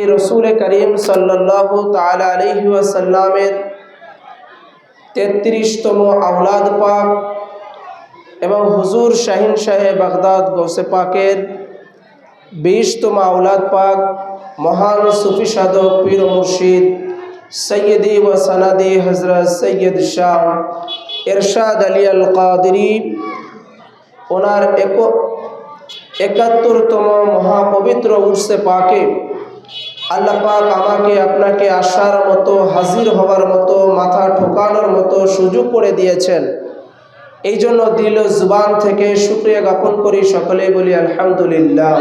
रसूल करीम सल्लल्लाहु ताला अलैहि वसल्लमेर 33तम औलाद पाक एवं हुजूर शाहीन शाह बगदाद गौसे पाकेर 20तम औलाद पाक महान सूफी साधक पीर मुर्शिद सैयदी व सनदी हजरत सैयद शाह इरशाद अली अल कादरी ओनार 71तम महापवित्र उर्से पाके আল্লাহ পাক আমাকে আপনাকে আসার মতো হাজির হওয়ার মতো মাথা ঠোকানোর মতো সুযোগ করে দিয়েছেন। এই জন্য দিল জুবান থেকে শুকরিয়া জ্ঞাপন করি, সকলেই বলি আলহামদুলিল্লাহ।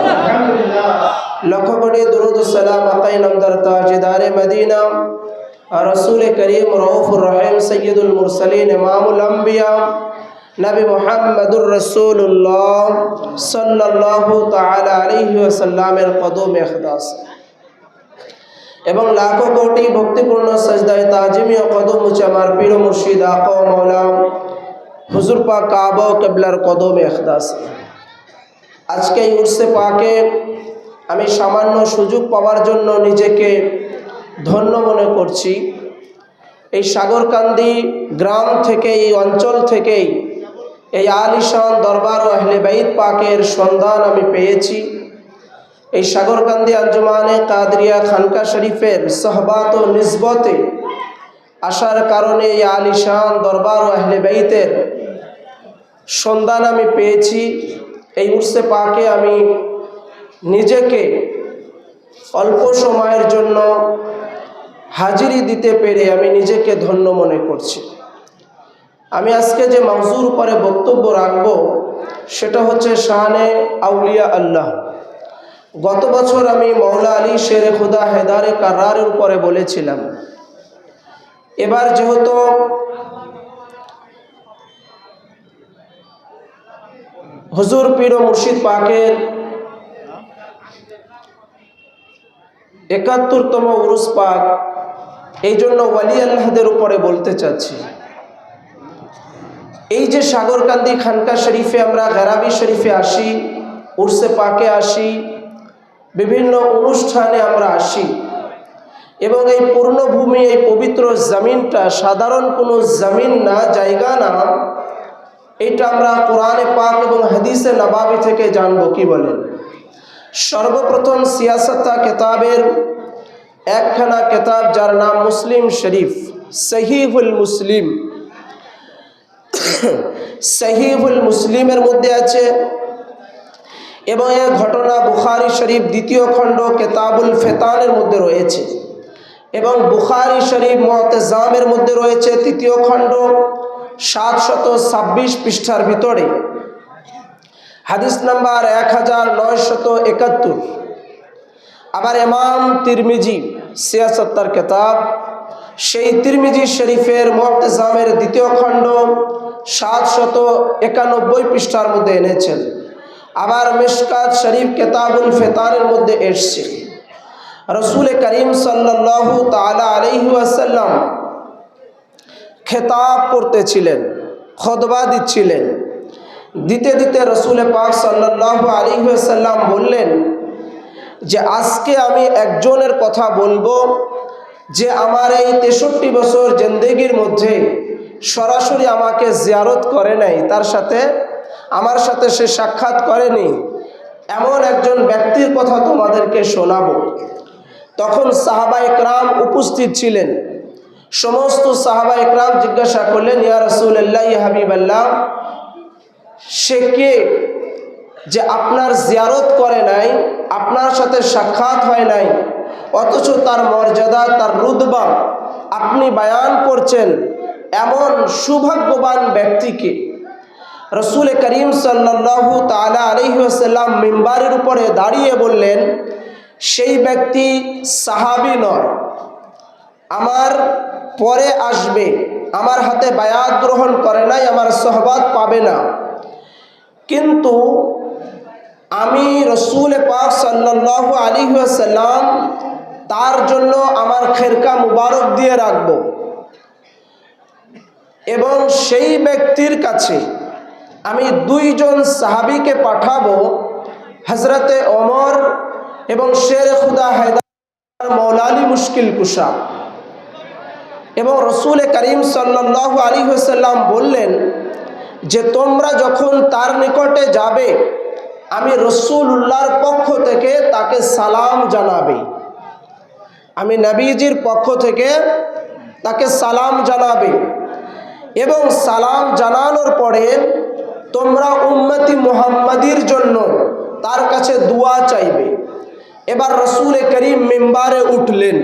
লক্ষ কোটি দুরূদ ও সালাম আকাই নামদার তাজদারে মদিনা রাসূল করিম রউফুর রহিম সৈয়দুল মুরসালিন ইমামুল আম্বিয়া নবী মুহাম্মদুর রাসূলুল্লাহ সাল্লাল্লাহু তাআলা আলাইহি ওয়াসাল্লামের কদমে ইখলাস এবং লাখো কোটি ভক্তিপূর্ণ সাজদায়ে তাজিমি ও কদম উঁচে আমার পীর মুর্শিদ আকা ও মাওলা হুজুর পাক কাবা ও কিবলার কদমে ইখলাস। আজকে এই উরসে পাকে আমি সামান্য সুযোগ পাওয়ার জন্য নিজেকে ধন্য মনে করছি। এই সাগরকান্দি গ্রাম থেকে, এই অঞ্চল থেকেই এই আলিশান দরবার ও আহলে বাইত পাকের সন্ধান আমি পেয়েছি। এই সাগরকান্দি আঞ্জুমানে কাদরিয়া খানকা শরীফের সহবাত ও নিসবতে আসার কারণে এই আলিশান দরবার ও আহলে বাইতের সন্ধান আমি পেয়েছি। এই উরসে পাকে আমি নিজেকে অল্প সময়ের জন্য হাজিরি দিতে পেরে আমি নিজেকে ধন্য মনে করছি। আমি আজকে যে মওজুর উপরে বক্তব্য রাখব সেটা হচ্ছে শানে আউলিয়া আল্লাহ। গত বছর আমি মৌলা আলী শেরে খুদা হেদারে কার্রারের উপরে বলেছিলাম। এবার যেহেতু হুজুর পীর ও মুর্শিদ পাকের 71তম উরুস পাক, এই জন্য ওয়ালি আল্লাহদের উপরে বলতে চাচ্ছি। এই যে সাগরকান্দি খানকা শরীফে আমরা গেরাবি শরীফে আসি, উরসে পাকে আসি, বিভিন্ন অনুষ্ঠানে আমরা আসি এবং এই পূর্ণভূমি, এই পবিত্র জমিনটা সাধারণ কোনো জমিন না, জায়গা না। এটা আমরা কোরআনে পাক এবং হাদিসে নবাবী থেকে জানবো। কি বলেন? সর্বপ্রথম সিয়াসতা কেতাবের একখানা কেতাব যার নাম মুসলিম শরীফ, সহিহুল মুসলিম। সহিহুল মুসলিমের মধ্যে আছে এবং এই ঘটনা বুখারী শরীফ 2য় খণ্ড কেতাবুল ফিতানের মধ্যে রয়েছে এবং বুখারী শরীফ মুআতাজামের মধ্যে রয়েছে 3য় খণ্ড 726 পৃষ্ঠার ভিতরে হাদিস নাম্বার 1971। আবার ইমাম তিরমিজি সিয়াসত্তার কেতাব, সেই তিরমিজি শরীফের মুআতাজামের 2য় খণ্ড 791 পৃষ্ঠার মধ্যে এনেছেন। আবার মিশকাত শরীফ কেতাবুল ফিতানের মধ্যে এসেছে। রাসূল করিম সাল্লাল্লাহু তাআলা আলাইহি ওয়াসাল্লাম খেতাব করতেছিলেন, খুতবা দিচ্ছিলেন। দিতে দিতে রাসূল পাক সাল্লাল্লাহু আলাইহি ওয়াসাল্লাম বললেন যে আজকে আমি একজনের কথা বলবো যে আমার এই 63 বছর জিন্দেগির মধ্যে সরাসরি আমাকে জিয়ারত করে নাই, তার সাথে আমার সাথে সে সাক্ষাৎ করেনি, এমন একজন ব্যক্তির কথা তোমাদেরকে শোনাবো। তখন সাহাবা ইকরাম উপস্থিত ছিলেন। সমস্ত সাহাবা ইকরাম জিজ্ঞাসা করলেন, ইয়া রাসূলুল্লাহ, ইয়া হাবিবাল্লাহ, সে কে যে আপনার জিয়ারত করে নাই, আপনার সাথে সাক্ষাৎ হয় নাই, অথচ তার মর্যাদা, তার রুতবা আপনি বয়ান করছেন? এমন সৌভাগ্যবান ব্যক্তিকে রাসূল করিম সাল্লাল্লাহু তাআলা আলাইহি ওয়াসাল্লাম মিম্বারের উপরে দাঁড়িয়ে বললেন, সেই ব্যক্তি সাহাবী নয়, আমার পরে আসবে, আমার হাতে বায়াত গ্রহণ করে নাই, আমার সোহবত পাবে না, কিন্তু আমি রাসূল পাক সাল্লাল্লাহু আলাইহি ওয়াসাল্লাম তার জন্য আমার খেরকা মুবারক দিয়ে রাখব এবং সেই ব্যক্তির কাছে আমি 2 জন সাহাবীকে পাঠাবো, হযরতে ওমর এবং শের খুদা হেদার মৌলালি মুশকিল কুশা। এবং রসুল করিম সাল্লাল্লাহু আলাইহি ওয়াসাল্লাম বললেন যে তোমরা যখন তার নিকটে যাবে, আমি রাসূলুল্লাহর পক্ষ থেকে তাকে সালাম জানাবে, আমি নবীজির পক্ষ থেকে তাকে সালাম জানাবে। এবং সালাম জানানোর পরে তোমরা উম্মতি মুহাম্মাদির জন্য তার কাছে দোয়া চাইবে। এবার রসুল করিম মিম্বারে উঠলেন,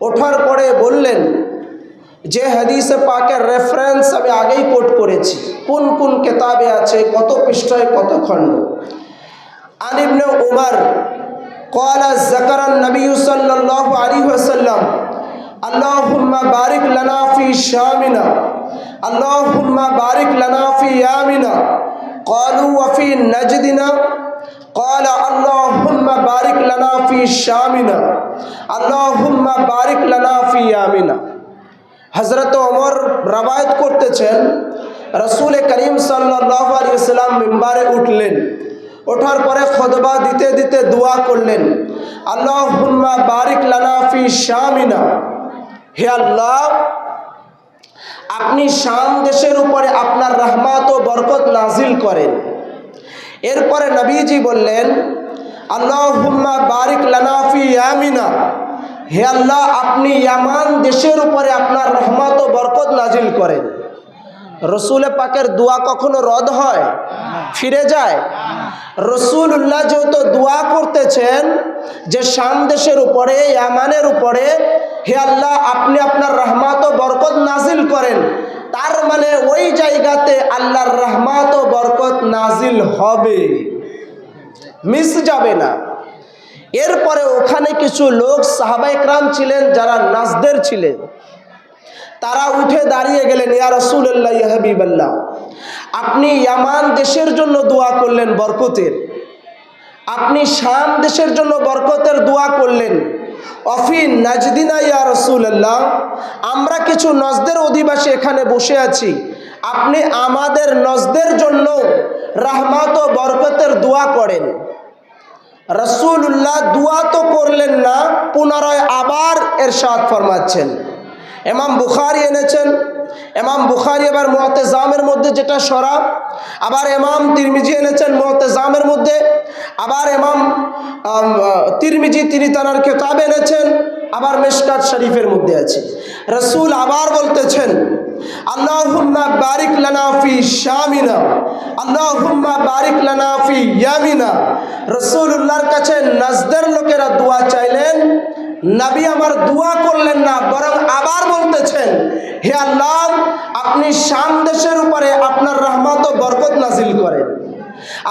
ওঠার পরে বললেন যে হাদিসে পাকের রেফারেন্স আমি আগেই কোট করেছি, কোন কোন কিতাবে আছে, কত পৃষ্ঠায় কত খণ্ড। আন ইবনে উমর قال ذكر النبي صلى الله عليه وسلم اللهم بارك لنا في شامنا اللهم بارك لنا في يامنا قالوا وفي نجدنا قال اللهم بارك لنا في شامنا اللهم بارك لنا في يامنا। হযরত ওমর রওয়ায়াত করতেছেন রাসূল করিম সাল্লাল্লাহু আলাইহি ওয়াসাল্লাম মিম্বারে উঠলেন, ওঠার পরে খুতবা দিতে দিতে দোয়া করলেন, আল্লাহুম্মা বারিক লানা ফি শামিনা, হে আল্লাহ আপনি শাম দেশের উপরে আপনার রহমত ও বরকত নাজিল করেন। এরপরে নবীজি বললেন, আল্লাহুম্মা বারিক লানা ফি ইয়ামিনা, হে আল্লাহ আপনি ইয়ামান দেশের উপরে আপনার রহমত ও বরকত নাজিল করেন। রসুল পাকের দোয়া কখনো রদ হয়, ফিরে যায়? রসুল্লাহ যেহেতু দোয়া করতেছেন যে শাম দেশের উপরে, ইয়ামানের উপরে, হে আল্লাহ আপনি আপনার রহমত ও বরকত নাজিল করেন, তার মানে ওই জায়গাতে আল্লাহর রহমত ও বরকত নাজিল হবে, মিস যাবে না। এরপরে ওখানে কিছু লোক সাহাবায়ে কেরাম ছিলেন যারা নাজদের ছিলেন, তারা উঠে দাঁড়িয়ে গেলেন, ইয়া রাসূলুল্লাহ ইয়া হাবিবাল্লাহ আপনি ইয়ামান দেশের জন্য দোয়া করলেন বরকতের, আপনি শাম দেশের জন্য বরকতের দোয়া করলেন, অফি নাজদিনা ইয়া রাসূলুল্লাহ আমরা কিছু নজদের অধিবাসী এখানে বসে আছি, আপনি আমাদের নজদের জন্য রহমত ও বরকতের দোয়া করেন। রাসূলুল্লাহ দোয়া তো করলেন না, পুনরায় আবার ইরশাদ ফরমাচ্ছেন। ইমাম বুখারী এনেছেন, ইমাম বুখারী আবার মুআতাজামের মধ্যে যেটা সরাব, আবার ইমাম তিরমিজি এনেছেন মুআতাজামের মধ্যে, আবার ইমাম তিরমিজি তিনি তার কিতাবে এনেছেন, আবার মিশকাত শরীফের মধ্যে আছে। রাসূল আবার বলতেছেন, আল্লাহুম্মা বারিক লানা ফি শামিনা আল্লাহুম্মা বারিক লানা ফি ইয়ামিনা। রাসূলুল্লাহর কাছে নাজদের লোকেরা দোয়া চাইলেন, নবী আমার দোয়া করলেন না, বরং আবার বলতেছেন, হে আল্লাহ আপনি শাম দেশের উপরে আপনার রহমত ও বরকত নাজিল করেন।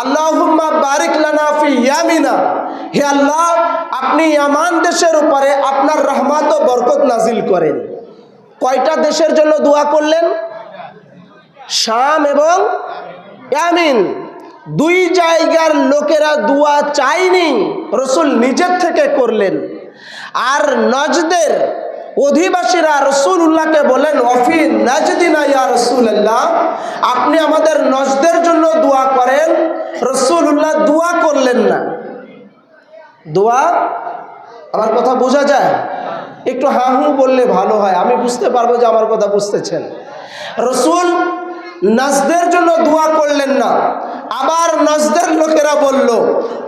আল্লাহুম্মা বারিক লানা ফি ইয়ামিনা, হে আল্লাহ আপনি ইয়ামান দেশের উপরে আপনার রহমত ও বরকত নাজিল করেন। কয়টা দেশের জন্য দোয়া করলেন? শাম এবং ইয়ামিন, দুই জায়গার লোকেরা দোয়া চায়নি, রাসূল নিজের থেকে করলেন। আর নজদের অধিবাসীরা রাসূলুল্লাহকে বলেন, ওয়াফি নাজদিনা ইয়া রাসূলুল্লাহ আপনি আমাদের নজদের জন্য দোয়া করেন। রাসূলুল্লাহ দোয়া করলেন না। দোয়া, আমার কথা বোঝা যায়? একটু হা হু বললে ভালো হয়, আমি বুঝতে পারবো যে আমার কথা বুঝতেছেন। রাসূল নাজদের জন্য দোয়া করলেন না, আবার নাজদের লোকেরা বলল,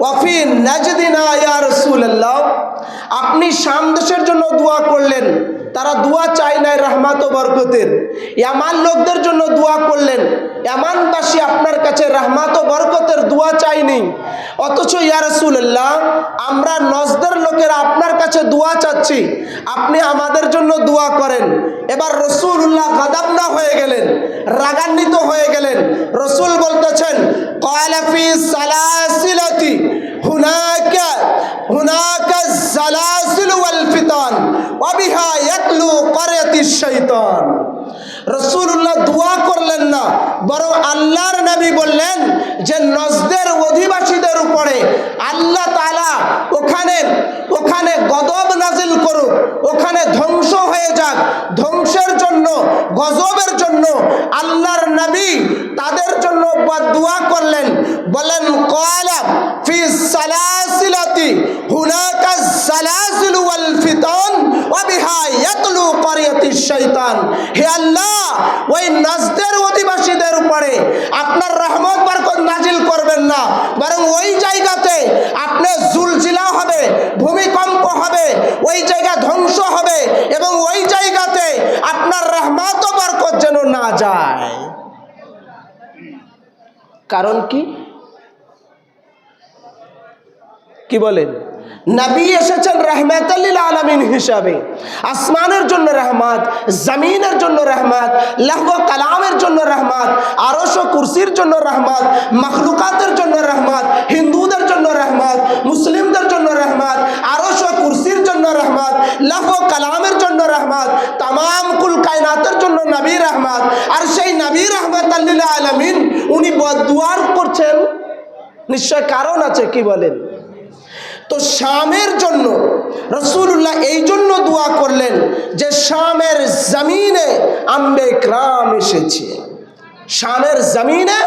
ওয়াফি নাজদিনা ইয়া রাসূলুল্লাহ আপনি শাম দেশের জন্য দোয়া করলেন, তারা দোয়া চায় নাই রহমত ও বরকতের। ইয়ামান লোকদের জন্য দোয়া করলেন, ইয়ামানবাসী আপনার কাছে রহমত ও বরকতের দোয়া চাইনি, অথচ ইয়া রাসূলুল্লাহ আমরা নজদের লোকেরা আপনার কাছে দোয়া চাচ্ছি, আপনি আমাদের জন্য দোয়া করেন। এবার রাসূলুল্লাহ গাদাবনা হয়ে গেলেন, রাগান্বিত হয়ে গেলেন। রাসূল বলতেছেন, ক্বালা ফি সালাসিলাতি হুনাকা সালাসিল ওয়াল ফিতান ওয়া বিহা ইয়াকলু ক্বরাতিশ শাইতান। রাসূলুল্লাহ দোয়া করলেন না, বরং আল্লাহর নবী বললেন যে নজদের অধিবাসীদের উপরে আল্লাহ তাআলা ওখানে গজব নাজিল করুক, ওখানে ধ্বংস হয়ে যাক। ধ্বংসের জন্য, গজবের জন্য আল্লাহর নবী তাদের জন্য দোয়া করলেন। বলেন, ক্বালা ফি সালাসিলাতি হুনাকা সালাসিল ওয়াল শাইতান, হে আল্লাহ ওই নাজদের অধিবাসীদের উপরে আপনার রহমত বরকত নাজিল করবেন না, বরং ওই জায়গাতে আপনি জুলজিলা হবে, ভূমিকম্প হবে, ওই জায়গা ধ্বংস হবে এবং ওই জায়গাতে আপনার রহমত ও বরকত যেন না যায়। কারণ কি বলেন? নবী এসেছেন রাহমাতাল লিল আলামিন হিসাবে, আসমানের জন্য রহমত, জমিনের জন্য রহমত, লৌহ কালামের জন্য রহমত, আরশ ও কুরসির জন্য রহমত, মখলুকাতের জন্য রহমত, হিন্দুদের জন্য রহমত, মুসলিমদের জন্য রহমত, আরশ ও কুরসির জন্য রহমত, লৌহ কালামের জন্য রহমত, तमाम কুল কায়নাতের জন্য নবী রহমত। আর সেই নবী রাহমাতাল লিল আলামিন উনি বদদুয়া করছেন, নিশ্চয় কারণ আছে, কি বলেন? তো শামের জন্য রাসূলুল্লাহ এই জন্য দোয়া করলেন যে শামের জমিনে আম্বে ইকরাম এসেছে, শামের জমিনে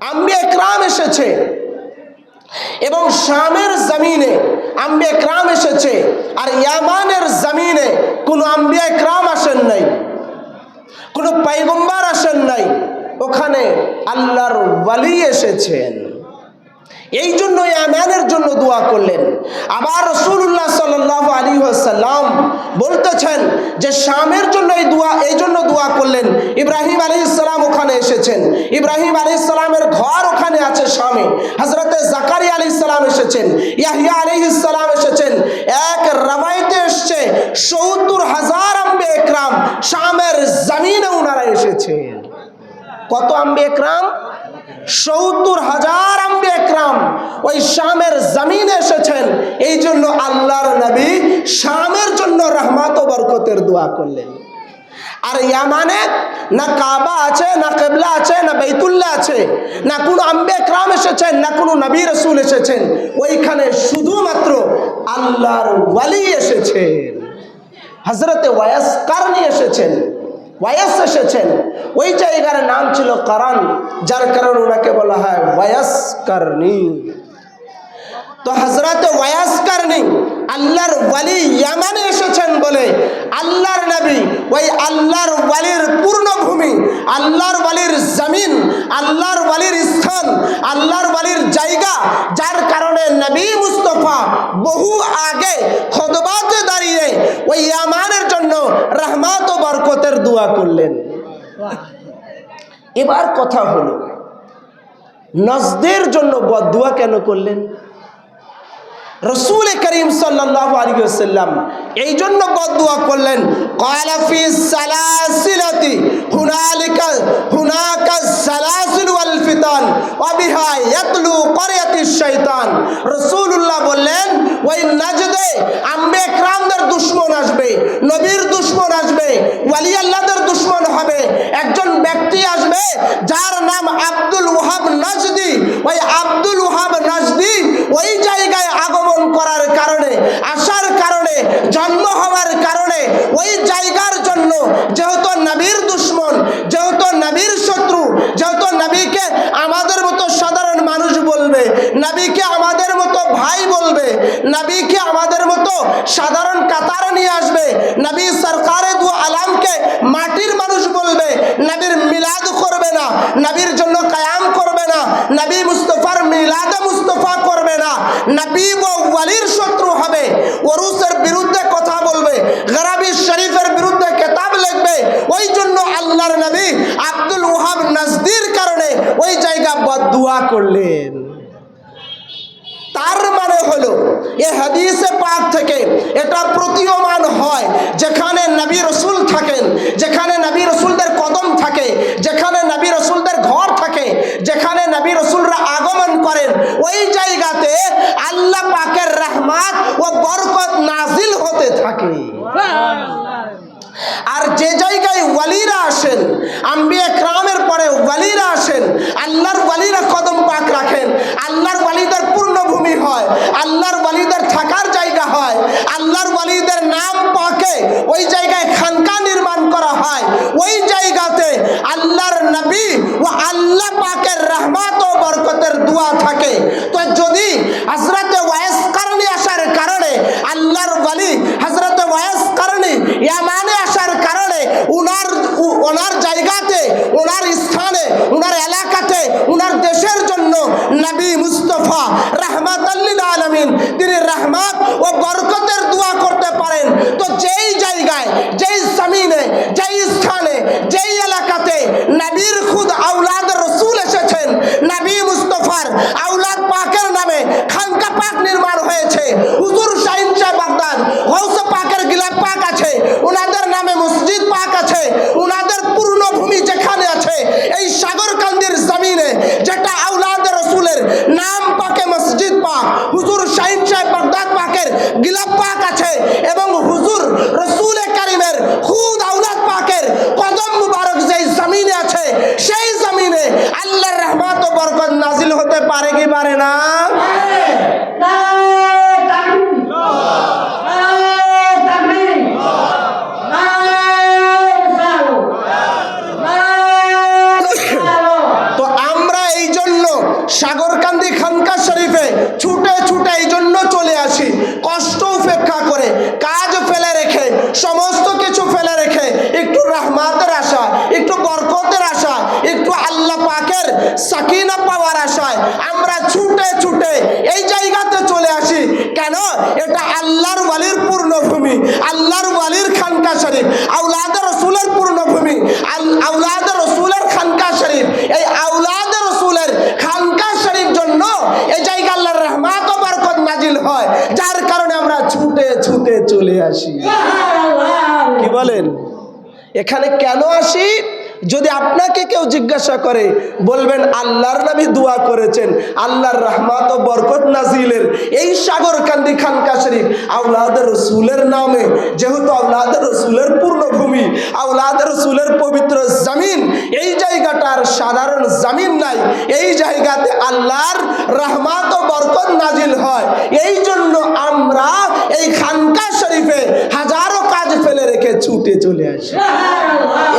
আম্বে ইকরাম এসেছে এবং শামের জমিনে আম্বে ইকরাম এসেছে। আর ইয়ামানের জমিনে কোনো আম্বে ইকরাম আসেন নাই, কোনো পয়গম্বর আসেন নাই, ওখানে আল্লাহর ওয়ালি এসেছেন। এই জন্য ইয়ামানের জন্য দোয়া করলেন। আবার রাসূলুল্লাহ সাল্লাল্লাহু আলাইহি ওয়াসাল্লাম বলতেছেন যে শামের জন্য এই জন্য দোয়া করলেন। ইব্রাহিম আলাইহিস সালাম ওখানে এসেছেন, ইব্রাহিম আলাইহিস সালামের ঘর ওখানে আছে শামে। হযরতে জাকারিয়া আলাইহিস সালাম এসেছেন, ইয়াহইয়া আলাইহিস সালাম এসেছেন। এক রওয়ায়েতে এসেছে ৭০,০০০ আম্বে ইকরাম শামের জমিনে ওনারা এসেছেন। কত আম্বে ইকরাম? ৭০,০০০ আম্বে ইকরাম ওই শামের জমিনে এসেছেন। এই জন্য আল্লাহর নবী শামের জন্য রহমত ও বরকতের দোয়া করলেন। আর ইয়ামানে না কাবা আছে, না কিবলা আছে, না বাইতুল্লাহ আছে, না কোনো আম্বে ইকরাম এসেছেন, না কোনো নবী রাসূল এসেছেন। ওইখানে শুধুমাত্র আল্লাহর ওয়ালি এসেছেন, হযরতে ওয়াইস কারনী এসেছেন, ওয়াইস এসেছেন। ওই জায়গার নাম ছিল কারান, যার কারণে ওনাকে বলা হয় ওয়াইস কারনী। তো হযরতে ওয়াইস কারনী আল্লাহর ওয়ালি ইয়ামানে এসেছেন বলে আল্লাহর নবী ওই আল্লাহর ওয়ালির পূর্ণভূমি, আল্লাহর ওয়ালির জমিন, আল্লাহর ওয়ালির স্থান, আল্লাহর ওয়ালির জায়গা, যার কারণে নবী মুস্তাফা বহু আগে খুতবাতে দাঁড়িয়ে ওই ইয়ামানের জন্য রহমত ও বরকতের দোয়া করলেন। এবার কথা হলো নজদের জন্য বদদুয়া কেন করলেন? রাসূল করিম সাল্লাল্লাহু আলাইহি ওয়াসাল্লাম এই জন্য বদদুয়া করলেন, ক্বালা ফি সালাসিলাতি হুনাকা সালাসিল ওয়াল ফিতান ওয়া বিহা ইয়াতলু ক্বরিয়াতিশ শাইতান। রাসূলুল্লাহ বললেন ওই নাজদে আম্বে ইকরামদের দুশমন আসবে, নবীর দুশমন আসবে, ওয়ালি আল্লাহদের দুশমন হবে। একজন ব্যক্তি আসবে যার নাম আব্দুল ওয়াহাব নাজদি। ওই আব্দুল ওয়াহাব নাজদি ওই জায়গায় আগমন করার কারণে, আসার কারণে, জন্ম হওয়ার কারণে ওই জায়গার জন্য যেহেতু নবীর দুশমন, যেহেতু নবীর শত্রু, যেহেতু নবীকে আমাদের মতো সাধারণ মানুষ বলবে, নবীকে আমাদের মতো ভাই বলবে, নবীকে আমাদের মতো সাধারণ কাতারে নিয়ে আসবে, নবী সরকারে দু আলামকে মাটির মানুষ বলবে, নবীর মিলাদ করবে না, নবীর জন্য কায়াম করবে না, নবী মুস্তাফার মিলাদে মুস্তাফা করবে না, নবী ও ওয়ালির শত্রু হবে, ওরুসের বিরুদ্ধে কথা বলবে, গরাবি শরীফের বিরুদ্ধে কিতাব লিখবে। ওই জন্য আল্লাহর নবী আব্দুল ওয়াহাব নাজদির কারণে ওই জায়গা বদদুয়া করলেন। তার মানে হলো এই হাদিসে পাক থেকে এটা প্রতীয়মান হয়, যেখানে নবী রাসূল থাকেন, যেখানে নবী রাসূলদের কদম থাকে, যেখানে নবী রাসূলদের ঘর থাকে, যেখানে নবী রাসূলরা আগমন করেন, ওই জায়গাতে আল্লাহ পাকের রহমত ও বরকত নাজিল হতে থাকে। আর যে জায়গায় ওয়ালিরা আসেন, আম্বিয়া ইকরামের পরে ওয়ালিরা আসেন, আল্লাহর ওয়ালিরা কদম পাক রাখেন, আল্লাহর ওয়ালিদের পূর্ণভূমি হয়, আল্লাহর ওয়ালিদের থাকার জায়গা হয়, আল্লাহর ওয়ালিদের নাম পাকে ওই জায়গায় খানকা নির্মাণ করা হয়। ওই জায়গাতে আল্লাহর নবী ও আল্লাহ পাকের রহমত ও বরকতের দোয়া থাকে। তো যদি হযরতে ওয়াইস কারনী আসার কারণে আল্লাহর ওয়ালি হযরতে ওয়াইস কারনী ইয়ামানে আসার কারণে গৌসে পাকের গিলাফ পাক আছে, ওনাদের নামে মসজিদ পাক আছে, ওনাদের পূর্ণ ভূমি যেখানে আছে এই সাগরকান্দির জমিনে, যেটা আওলাদে রসুলের নাম পাকে মসজিদ পাক, হুজুর শাহিন সাহেব বাগদাদ পাকের গিলাফ পাক আছে, এবং হুজুর রসুল কারিমের খুদ আওলাদ পাকের কদম মুবারক যেই জমিনে আছে, সেই জমিনে আল্লাহর রহমত ও বরকত নাজিল হতে পারে কি পারে না? তো আমরা এই জন্য সাগরকান্দি খানকা শরীফে ছুটে ছুটে এই জন্য চলে আসি, কষ্ট উপেক্ষা করে, কাজ ফেলে রেখে, সমস্ত কিছু ফেলে রেখে, একটু রহমতের আশা, একটু বরকতের আশা, একটু আল্লাহ পাকের সাকিনা পাওয়ার আশায় আমরা ছুটে ছুটে এই জায়গাতে চলে আসি। কেন? এটা আল্লাহর ওয়ালির পূর্ণভূমি, আল্লাহর ওয়ালির খানকা শরীফ, আওলাদে রসুলের পূর্ণভূমি, আওলাদে রসুলের খানকা শরীফ। এই আওলাদে রসুলের খানকা শরীফ জন্য এই জায়গা আল্লাহর রহমত ও বরকত নাজিল হয়, যার কারণে আমরা ছুটে ছুটে চলে আসি। কি বলেন? এখানে কেন আসি? যদি আপনাকে কেউ জিজ্ঞাসা করে, বলবেন আল্লাহর নবী দোয়া করেছেন আল্লাহর রহমত ও বরকত নাজিলের এই সাগরকান্দি খানকা শরীফ আওলাদে রসুলের নামে, যেহেতু আওলাদে রসুলের পূর্ণভূমি, আওলাদে রসুলের পবিত্র জমিন, এই জায়গাটার সাধারণ জমিন নাই, এই জায়গাতে আল্লাহর রহমত ও বরকত নাজিল হয়। এই জন্য আমরা এই খানকা শরীফে হাজারো কাজ ফেলে রেখে ছুটে চলে আসি।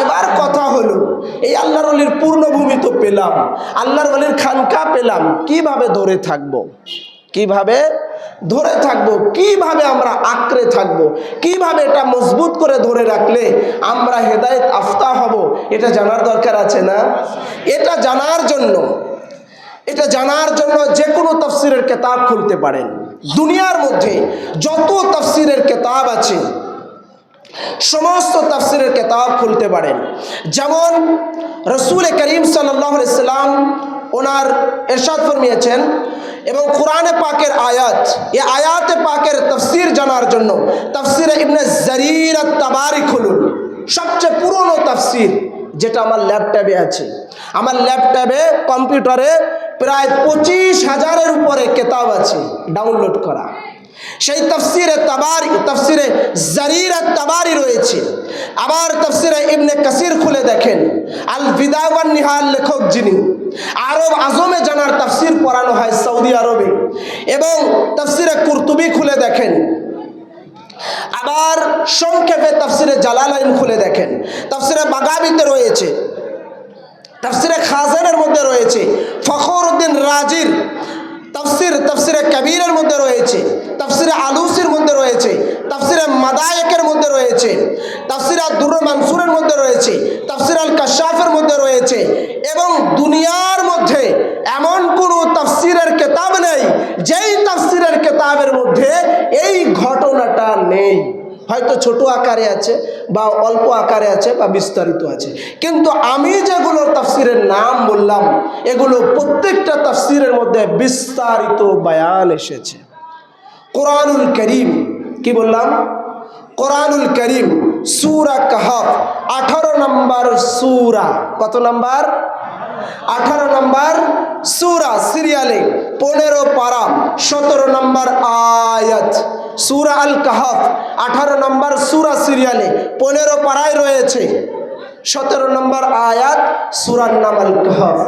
এবার কথা হলো, এই আল্লাহর ওলির পূর্ণভূমি তো পেলাম, আল্লাহর ওলির খানকা পেলাম, কিভাবে ধরে থাকবো? কিভাবে ধরে থাকবো? কিভাবে আমরা আঁকড়ে থাকবো? কিভাবে এটা মজবুত করে ধরে রাখলে আমরা হেদায়েত আফতা হব? এটা জানার দরকার আছে না? এটা জানার জন্য যে কোনো তাফসিরের কিতাব খুলতে পারেন। দুনিয়ার মধ্যে যত তাফসিরের কিতাব আছে সমস্ত তাফসিরের কিতাব খুলতে পারেন। যেমন রসুল করিম সাল্লাল্লাহু আলাইহি সাল্লাম ওনার ইরশাদ ফরমিয়েছেন, এবং কোরআনে পাকের আয়াত, এই আয়াতে পাকের তাফসির জানার জন্য তাফসিরে ইবনে জারির আত-তাবারি খুলুন। সবচেয়ে পুরনো তাফসির, যেটা আমার ল্যাপটপে আছে, আমার ল্যাপটপে কম্পিউটারে প্রায় 25,000-এর উপরে কিতাব আছে ডাউনলোড করা। সেই তাফসিরে তাবারি, তাফসিরে জারির আত-তাবারি রয়েছে। আবার তাফসিরে ইবনে কাসির খুলে দেখেন, আল বিদায়া ওয়ান নিহায়ার লেখক যিনি, আরব আজমে জানার তাফসির পড়ানো হয় সৌদি আরবে। এবং তাফসিরে কুরতুবি খুলে দেখেন। আবার সংক্ষেপে তাফসিরে জালালাইন খুলে দেখেন। তাফসিরে বাগাবিতে রয়েছে, তাফসিরে খাজানের মধ্যে রয়েছে, ফখরউদ্দিন রাজির তাফসির, তাফসিরে কবিরের মধ্যে রয়েছে, তাফসিরে আলুসির মধ্যে রয়েছে, তাফসিরে মাদায়েকের মধ্যে রয়েছে, তাফসিরে দুরর মানসুরের মধ্যে রয়েছে, তাফসির আল কাশাফের মধ্যে রয়েছে। এবং দুনিয়ার মধ্যে এমন কোনো তাফসিরের কিতাব নেই যেই তাফসিরের কিতাবের মধ্যে এই ঘটনাটা নেই। হয়তো ছোট আকারে আছে বা অল্প আকারে আছে বা বিস্তারিত আছে, কিন্তু আমি যেগুলো তাফসিরের নাম বললাম এগুলো প্রত্যেকটা তাফসিরের মধ্যে বিস্তারিত বয়ান এসেছে। কোরআনুল করিম, কি বললাম? কোরআনুল করিম সূরা কাহফ 18 নম্বর সূরা। কত নম্বর? 18 নম্বর সূরা, সিরিয়ালে 15 পারা 17 নম্বর আয়াত। সূরা আল কাহফ 18 নম্বর সূরা, সিরিয়ালে 15 পারায় রয়েছে, 17 নম্বর আয়াত, সূরার নাম আল কাহফ।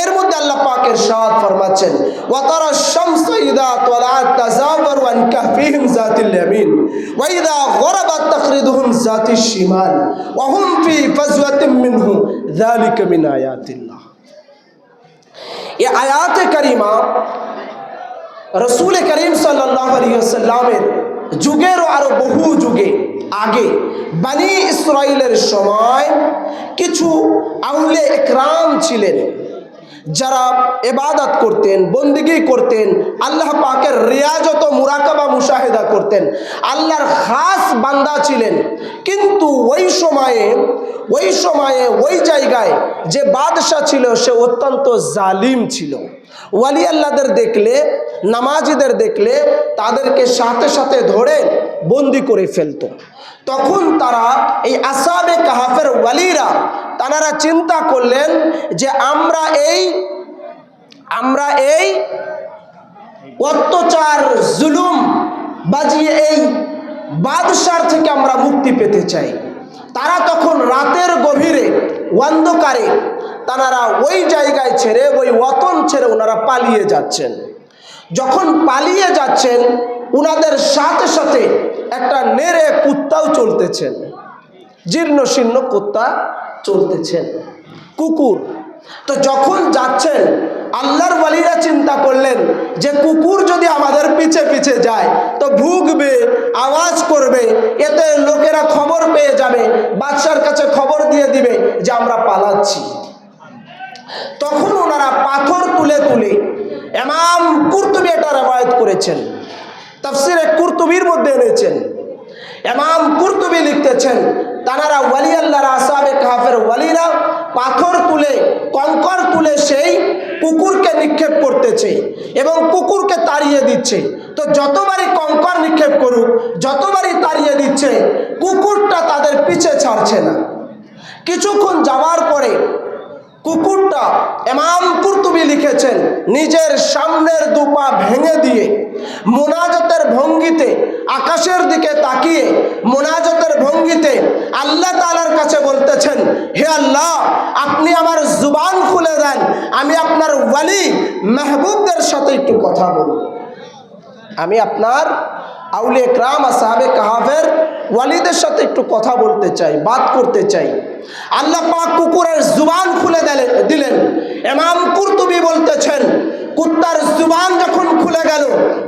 এর মধ্যে আল্লাহ পাক ইরশাদ ফরমাচ্ছেন, ওয়া তারা শামসা ইযা তালাআত তাযাওয়ারু আন কাহফিহিম যাতিল ইয়ামিন ওয়া ইযা গরাবাত তাকরিদুহুম যাতিশ শিমাল ওয়া হুম ফি ফাজওয়াতিন মিনহু যালিকা মিন আয়াতিল্লাহ। এই আয়াতে কারিমা রসুল করিম সাল্লাল্লাহু আলাইহি ওয়াসাল্লামের যুগেরও আরো বহু যুগে আগে বনি ইসরাইলের সময় কিছু আউলে ইকরাম ছিলেন, যারা ইবাদত করতেন, বন্দেগী করতেন, আল্লাহ পাকের রিয়াজত মুরাকাবা মুশাহিদা করতেন, আল্লাহর খাস বান্দা ছিলেন। কিন্তু ওই সময়ে ওই জায়গায় যে বাদশাহ ছিল সে অত্যন্ত জালিম ছিল। ওয়ালি আল্লাহদের দেখলে, নামাজিদের দেখলে তাদেরকে সাথে সাথে ধরে বন্দি করে ফেলতো। তখন তারা এই আসহাবে কাহাফের ওয়ালিরা তারা চিন্তা করলেন যে আমরা এই অত্যাচার জুলুম বাজিয়ে এই বাদশার থেকে আমরা মুক্তি পেতে চাই। তারা তখন রাতের গভীরে অন্ধকারে তারা ওই জায়গায় ছেড়ে, ওই ওয়াতন ছেড়ে ওনারা পালিয়ে যাচ্ছেন। যখন পালিয়ে যাচ্ছেন উনাদের সাথে সাথে একটা নেড়ে কুত্তাও চলতেছেন, জীর্ণ শীর্ণ কুত্তা চলতেছেন, কুকুর। তো যখন যাচ্ছেন আল্লাহর ওয়ালিরা চিন্তা করলেন যে কুকুর যদি আমাদের পিছে পিছে যায় তো ভুগবে, আওয়াজ করবে, এতে লোকেরা খবর পেয়ে যাবে, বাদশার কাছে খবর দিয়ে দিবে যে আমরা পালাচ্ছি। তখন ওনারা পাথর তুলে তুলে, ইমাম কুরতুবী এটা রওয়ায়াত করেছেন, তাফসিরে কুরতুবীর মধ্যে এনেছেন। ইমাম কুরতুবী লিখতেছেন তারা ওয়ালি আল্লাহর আসহাবে কাহাফের ওয়ালিরা পাথর তুলে, কঙ্কর তুলে সেই কুকুরকে নিক্ষেপ করতেছে এবং কুকুরকে তাড়িয়ে দিচ্ছে। তো যতবারই কঙ্কর নিক্ষেপ করুক, যতবারই তাড়িয়ে দিচ্ছে, কুকুরটা তাদের পিছে ছাড়ছে না। কিছুক্ষণ যাওয়ার পরে কুকুরটা, ইমাম কুরতুবী লিখেছেন, নিজের সামনের দুপা ভেঙে দিয়ে মোনাজাতের ভঙ্গিতে, আকাশের দিকে তাকিয়ে মোনাজাতের ভঙ্গিতে আল্লাহ তাআলার কাছে বলতেছেন, হে আল্লাহ, আপনি আমার জুবান খুলে দেন, আমি আপনার ওয়ালি মেহবুবদের সাথে একটু কথা বলবো। আমি আপনার আউলিয়া ইকরাম আসহাবে কাহাফের ওয়ালিদের সাথে একটু কথা বলতে চাই, বাত করতে চাই। আল্লাহ পাক কুকুরের জুবান খুলে দিলেন। ইমাম কুরতুবী বলতেছেন, কুত্তার জুবান যখন খুলে গেল,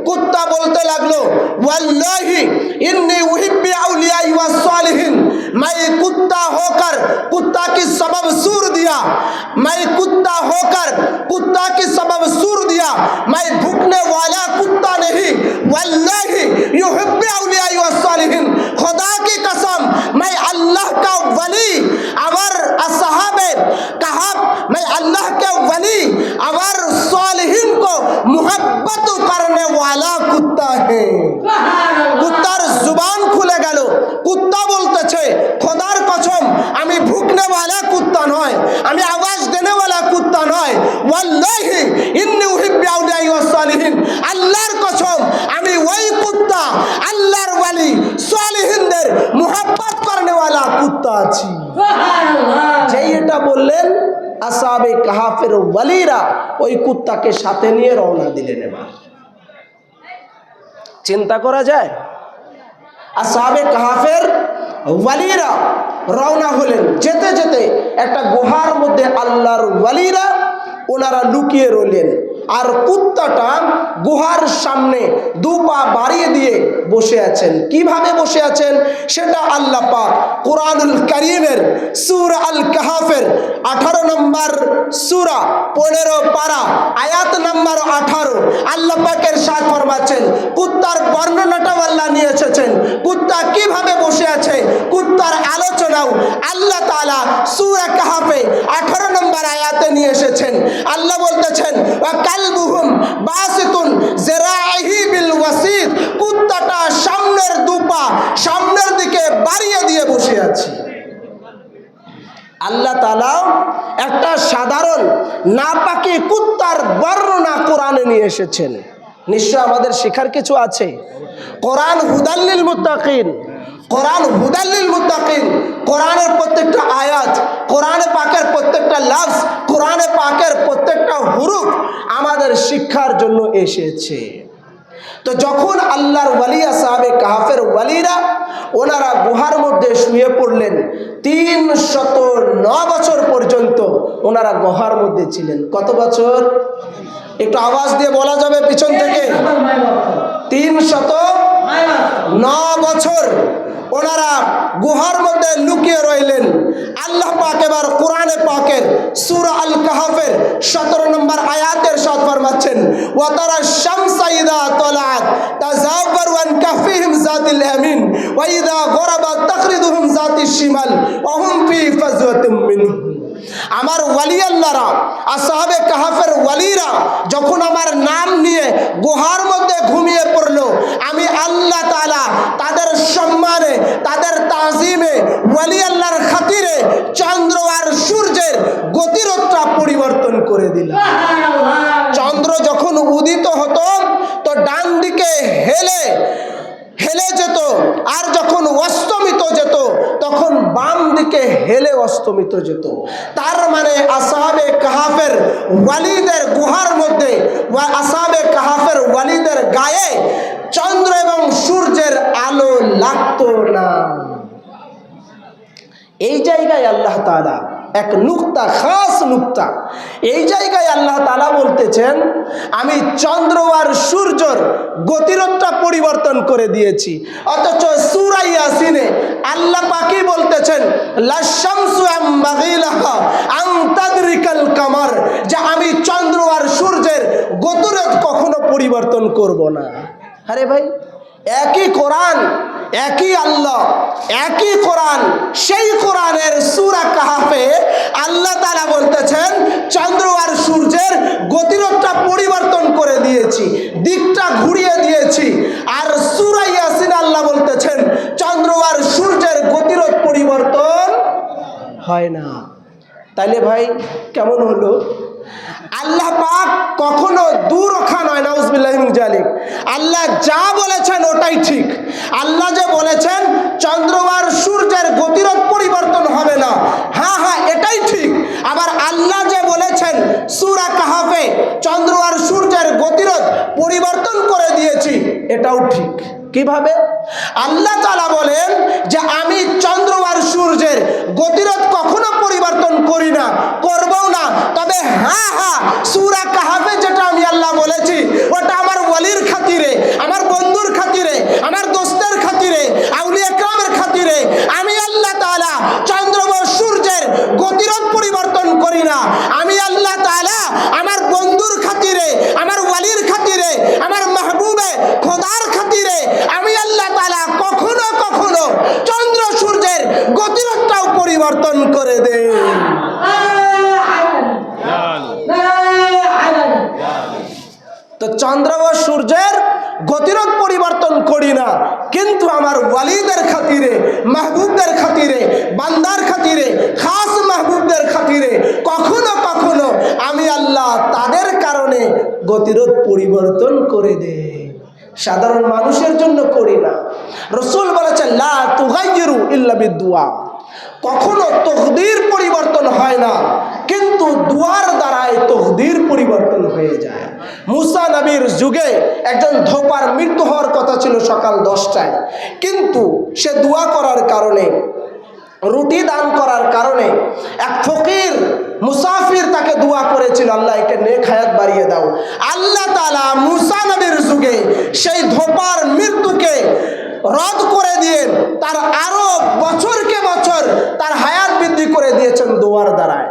কুত্তা বলতে লাগলো, ওয়াল্লাহি ইন্নী উহিব্বি আউলিয়াই ওয়াস সালিহিন, मैं कुत्ता होकर कुत्ता की सबब सूर दिया, मैं कुत्ता होकर कुत्ता की सबब सूर दिया, मैं भूखने वाला कुत्ता नहीं, वल्लाहि युहिब्बु औलियाई वस सालिहिन, खुदा की कसम मैं अल्लाह का वली और असहाबे कहब, मैं अल्लाह के वली और सालिहिन को मोहब्बत करने वाला कुत्ता है। कुत्तार जुबान खुले गেল, कुत्ता बोलतेছে, খোদার কসম আমি ভুকনে वाला कुत्ता নয়, আমি আওয়াজ দেনে वाला कुत्ता নয়, ওয়াল্লাহি ইন্নী উহিব্বু আউলিয়াই ওয়াস সালিহিন, আল্লাহর কসম আমি ওই কুত্তা, আল্লাহর ওয়ালি সালিহিনদের মোহাব্বত করনে वाला কুত্তা আছি। সুবহানাল্লাহ। যেই এটা বললেন আসহাবে কাহাফের ওয়ালিরা ওই কুত্তাকে সাথে নিয়ে রওনা দিলেন। এবার চিন্তা করা যায়, আসহাবে কাহাফের ওয়ালিরা রওনা হলেন। যেতে যেতে একটা গুহার মধ্যে আল্লাহর ওয়ালিরা ওনারা লুকিয়ে রইলেন, আর কুত্তাটা গুহার সামনে দুপা বাড়িয়ে দিয়ে বসে আছেন। কিভাবে বসে আছেন সেটা আল্লাহ পাক কুরআনুল কারীমের সূরা আল কাহাফের 18 নম্বর সূরা 15 পারা আয়াত নম্বর 18 আল্লাহ পাকের ইরশাদ ফরমাচ্ছেন। কুত্তার বর্ণনাটাও আল্লাহ নিয়ে এসেছেন, কুত্তা কিভাবে বসে আছে কুত্তার আলোচনাও আল্লাহ তাআলা সূরা কাহাফে 18 নম্বর আয়াতে নিয়ে এসেছেন। আল্লাহ বলতেছেন, ওয়া কালবুহুম বাসিতুন জিরাইহি বিল ওয়াসিদ, কুত্তাটা সামনের দুপা সামনের দিকে বাড়িয়ে দিয়ে বসে আছে। আল্লাহ তাআলা একটা সাধারণ নাপাকি কুত্তার বর্ণনা কোরআনে নিয়ে এসেছেন। নিশ্চয় আমাদের শেখার কিছু আছে। কোরআন হুদাল্লিল মুত্তাকিন, কোরআন হুদাল্লিল মুত্তাকিন, কোরআনের প্রত্যেকটা আয়াত, কোরআনে পাকের প্রত্যেকটা লফজ, কোরআনে পাকের প্রত্যেকটা হুরুফ আমাদের শিক্ষার জন্য এসেছে। তো যখন আল্লাহর ওয়ালি আসহাবে কাহাফের ওয়ালিরা ওনারা গুহার মধ্যে শুয়ে পড়লেন, 309 বছর পর্যন্ত ওনারা গুহার মধ্যে ছিলেন। কত বছর? একটু আওয়াজ দিয়ে বলা যাবে পিছন থেকে? 309 বছর ওনারা গুহার মধ্যে লুকিয়ে রইলেন। আল্লাহ পাক এবার কোরআনে পাকের সূরা আল কাহফের 17 নম্বর আয়াতের সাথ ফরমাচ্ছেন, ওয়া তারা শামসা ইযা তালাআত তাযাওয়ারু আন কাফিহিম যাতিল ইয়ামিন ওয়া ইযা গরাবাত তাকরিদুহুম যাতিশ শিমাল ওয়া হুম ফি ফাজওয়াতিম মিনহু। আমার ওয়ালি আল্লাহরা, আসহাবে কাহফের ওয়ালিরা যখন আমার নাম নিয়ে গুহার মধ্যে ঘুমিয়ে পড়লো, আমি আল্লাহ তাআলা তাদের সম্মানে, তাদের তাজিমে, ওয়ালি আল্লাহর খাতিরে চন্দ্র আর সূর্যের গতিরোধটা পরিবর্তন করে দিলাম। চন্দ্র যখন উদিত হতো তো ডান দিকে হেলে যেত, আর যখন অস্তমিত যেত তখন বাম দিকে হেলে অস্তমিত যেত। তার মানে আসহাবে কাহফের ওয়ালিদের গুহার মধ্যে, আসহাবে কাহফের ওয়ালিদের গায়ে চন্দ্র এবং সূর্যের আলো লাগতো না। এই জায়গায় আল্লাহ তাআলা এক নুকতা, খাস নুকতা, এই জায়গায় আল্লাহ তাআলা বলতেছেন, আমি চন্দ্র আর সূর্যর গতিরোধটা পরিবর্তন করে দিয়েছি। অথচ সূরা ইয়াসিনে আল্লাহ পাকই বলতেছেন, লাশ-শামসু ইয়ামবাগি লাহা আন তাদরিকাল কামার, যে আমি চন্দ্র আর সূর্যের গতিরোধ কখনো পরিবর্তন করব না। আরে ভাই, একই কোরআন, একই আল্লাহ, একই কোরআন, সেই কোরআনের সূরা কাহফে আল্লাহ তাআলা বলতেছেন চন্দ্র আর সূর্যের গতিরোধটা পরিবর্তন করে দিয়েছি, দিকটা ঘুরিয়ে দিয়েছি। আর সূরা ইয়াসিন আল্লাহ বলতেছেন চন্দ্র আর সূর্যের গতিরোধ পরিবর্তন হয় না। তাইলে ভাই কেমন হলো? আল্লাহ পাক কখনো দুরখা নয়, নাউজুবিল্লাহি মিন যালিক। আল্লাহ যা বলেছেন ওটাই ঠিক। আল্লাহ যে বলেছেন চন্দ্র আর সূর্যের গতিরোধ পরিবর্তন হবে না, হ্যাঁ হ্যাঁ এটাই ঠিক। আবার আল্লাহ যে বলেছেন সূরা কাহফে চন্দ্র আর সূর্যের গতিরোধ পরিবর্তন করে দিয়েছি, এটাও ঠিক। কিভাবে? আল্লাহ তাআলা বলেন যে আমি চন্দ্র আর সূর্যের গতিরোধ কখনো পরিবর্তন করি না, করবও না। তবে হ্যাঁ হ্যাঁ, সূরা কাহফে যেটা আমি আল্লাহ বলেছি ওটা আমার ওয়ালির খাতিরে, আমার বন্ধুর খাতিরে, আমার দোস্তের খাতিরে, আউলিয়া কেরামের খাতিরে আমি আল্লাহ তাআলা চন্দ্র ও সূর্যের গতিরোধ পরিবর্তন করি না। আমি আল্লাহ তাআলা আমার বন্ধুর খাতিরে, আমার ওয়ালির খাতিরে, আমার মাহবুবে খোদার খাতিরে আমি আল্লাহ তাআলা কখনো কখনো চন্দ্র সূর্যের গতিরোধটাও পরিবর্তন করে দেই। তো চন্দ্র ও সূর্যের গতিরোধ পরিবর্তন করি না, কিন্তু আমার ওয়ালিদের খাতিরে, মাহবুবদের খাতিরে, বান্দার খাতিরে, খাস মাহবুবদের খাতিরে কখনো কখনো আমি আল্লাহ তাদের কারণে গতিরোধ পরিবর্তন করে দেই। সাধারণ মানুষের জন্য করি না। রাসূল বলেছেন লা তুগাইয়িরু ইল্লা বিদুআ, কখনো তকদির পরিবর্তন হয় না, কিন্তু দুয়ার দ্বারাই তকদির পরিবর্তন হয়ে যায়। মুসা নবীর যুগে একজন ধোপার মৃত্যু হওয়ার কথা ছিল সকাল 10টায়, কিন্তু সে দোয়া করার কারণে, রুটি দান করার কারণে এক ফকির মুসাফির তাকে দোয়া করেছিল, আল্লাহ একে নেক হায়াত বাড়িয়ে দাও। আল্লাহ তাআলা মুসা নবীর যুগে সেই ধোপার মৃত্যুকে রদ করে দিয়ে তার আরো বছরকে বছর তার হায়াত বৃদ্ধি করে দিয়েছেন দোয়ার দ্বারায়।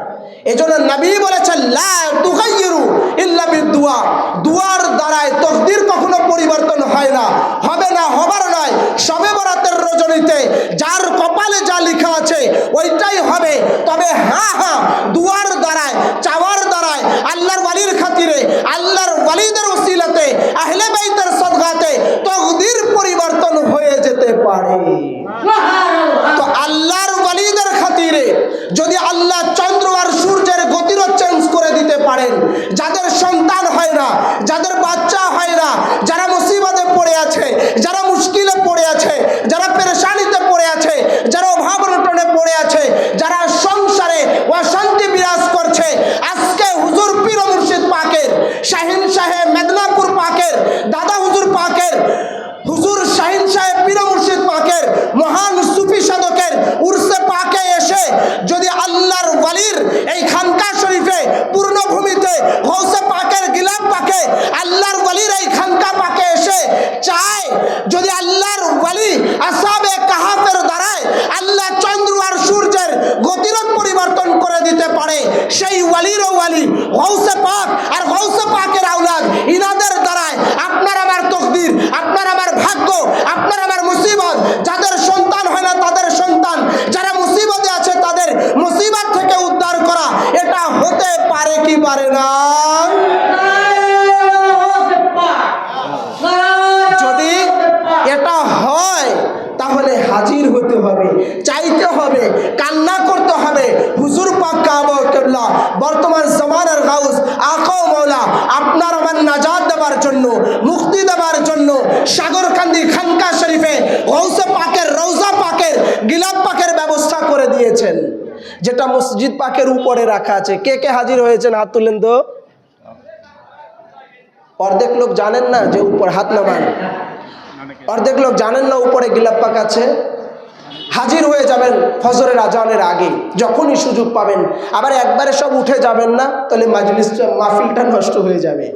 এজন্য নবী বলেছেন লা তুগাইয়িরু ইল্লা বিদুআ, দুয়ার দ্বারায় তকদির কখনো পরিবর্তন হয় না, হবে না, হবার নয়। শবে বরাতের রজনীতে যার কপালে যা লেখা আছে ওইটাই হবে। তবে হ্যাঁ হ্যাঁ, দুয়ার দ্বারায়, চাওয়ার দ্বারায়, আল্লাহর ওয়ালির খাতিরে, আল্লাহর ওয়ালিদের ওসিলাতে, আহলে বাইতের সদকাতে তকদির পরিবর্তন হয়ে যেতে পারে। তো আল্লাহর ওয়ালিদের খাতিরে যদি আল্লাহ চন্দ্র আর সূর্যের গতিরোধ চেঞ্জ করে দিতে পারেন, যাদের সন্তান হয় না, যাদের বাচ্চা হয় না, যারা মুসিবতে পড়ে আছে, যারা মুশকিলে পড়ে আছে, যারা পেরেশানিতে পড়ে আছে, যারা অভাব অনটনে পড়ে আছে, যারা সংসারে অশান্তি বিরাজ করছে, আজকে হুজুর পীর ও মুর্শিদ পাকের, শাহিন সাহেব মেদিনীপুর পাকের, দাদা হুজুর পাকের, হুজুর শাহিন সাহেব পীর ও মুর্শিদ পাকের, মহান সুফি সাধকের উরসে পাকে এসে যদি আল্লাহর ওয়ালির এই খানকা শরীফে পূর্ণভূমিতে গৌসে পাকের সেখানে হাজির হতে হবে, চাইতে হবে, কান্না করতে হবে। হুজুর পাক কাবা কিবলা বর্তমান জামানার গাউস আকা ও মাওলা আপনার আমার নাজাত দেওয়ার জন্য, মুক্তি দেওয়ার জন্য সাগরকান্দি খানকা শরীফে গৌসে পাকের রওজা পাকের গিলাপ পাকের ব্যবস্থা করে দিয়েছেন, যেটা মসজিদ পাকের উপরে রাখা আছে। কে কে হাজির হয়েছেন হাত তুলেন তো। অর্ধেক লোক জানেন না যে উপর, হাত নামান। অর্ধেক লোক জানেন না উপরে গিলাপ পাক আছে। হাজির হয়ে যাবেন ফজরের আজানের আগে, যখনই সুযোগ পাবেন। আবার একবারে সব উঠে যাবেন না, তাহলে মাজলিসটা মাহফিলটা নষ্ট হয়ে যাবে।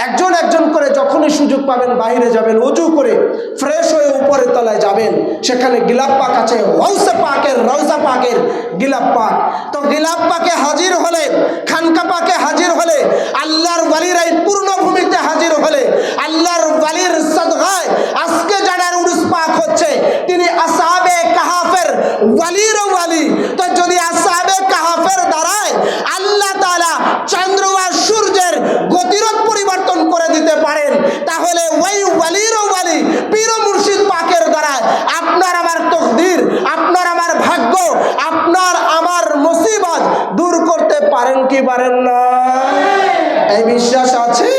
একজন একজন করে যখনই সুযোগ পাবেন বাইরে যাবেন, ওযু করে ফ্রেশ হয়ে উপরের তলায় যাবেন, সেখানে গিলাপ পাক আছে, গৌসে পাকের রওজা পাকের গিলাপ পাক। তো গিলাপ পাকে হাজির হলে, খানকা পাকে হাজির হলে, আল্লাহর ওয়ালির এই পূর্ণভূমিতে হাজির হলে, আল্লাহর ওয়ালির সাদগায় আজকে যার উরুস পাক হচ্ছে, তিনি আসহাবে কাহাফের ওয়ালির ওয়ালি। তো যদি আসহাবে কাহাফের দ্বারায় আল্লাহ তাআলা চন্দ্র আর সূর্যের গতিরোধ পরিবর্তন করে দিতে পারেন, তাহলে ওই ওয়ালির ওয়ালি পীর মুর্শিদ পাকের দ্বারায় আপনার আমার তকদির, আপনার আমার ভাগ্য, আপনার আমার মুসিবত দূর করতে পারেন কি পারেন না? এই বিশ্বাস আছে?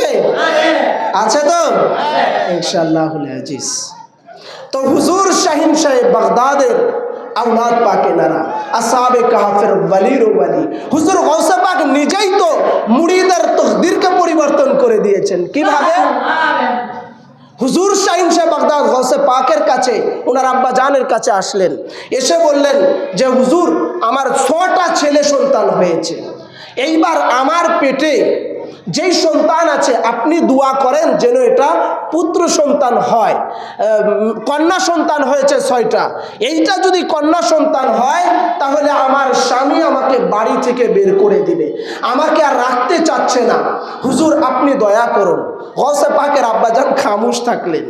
আছে তো ইনশাআল্লাহুল আজিজ। তো হুজুর শাহিন সাহেব বাগদাদের আওলাদ পাকে নারা, আসহাবে কাহাফের ওয়ালির ওয়ালি। হুজুর গৌসে পাক নিজেই তো মুরিদের তকদিরকে পরিবর্তন করে দিয়েছেন। কিভাবে? হুজুর শাহিন সাহেব বাগদাদ গৌসে পাকের কাছে, ওনার আব্বা জানের কাছে আসলেন, এসে বললেন যে হুজুর আমার 6টা ছেলে সন্তান হয়েছে, এইবার আমার পেটে যেই সন্তান আছে আপনি দোয়া করেন যেন এটা পুত্র সন্তান হয়। কন্যা সন্তান হয়েছে 6টা, এইটা যদি কন্যা সন্তান হয় তাহলে আমার স্বামী আমাকে বাড়ি থেকে বের করে দিবে, আমাকে আর রাখতে চাচ্ছে না, হুজুর আপনি দয়া করুন। গৌসে পাকের আব্বাজান খামোশ থাকলেন,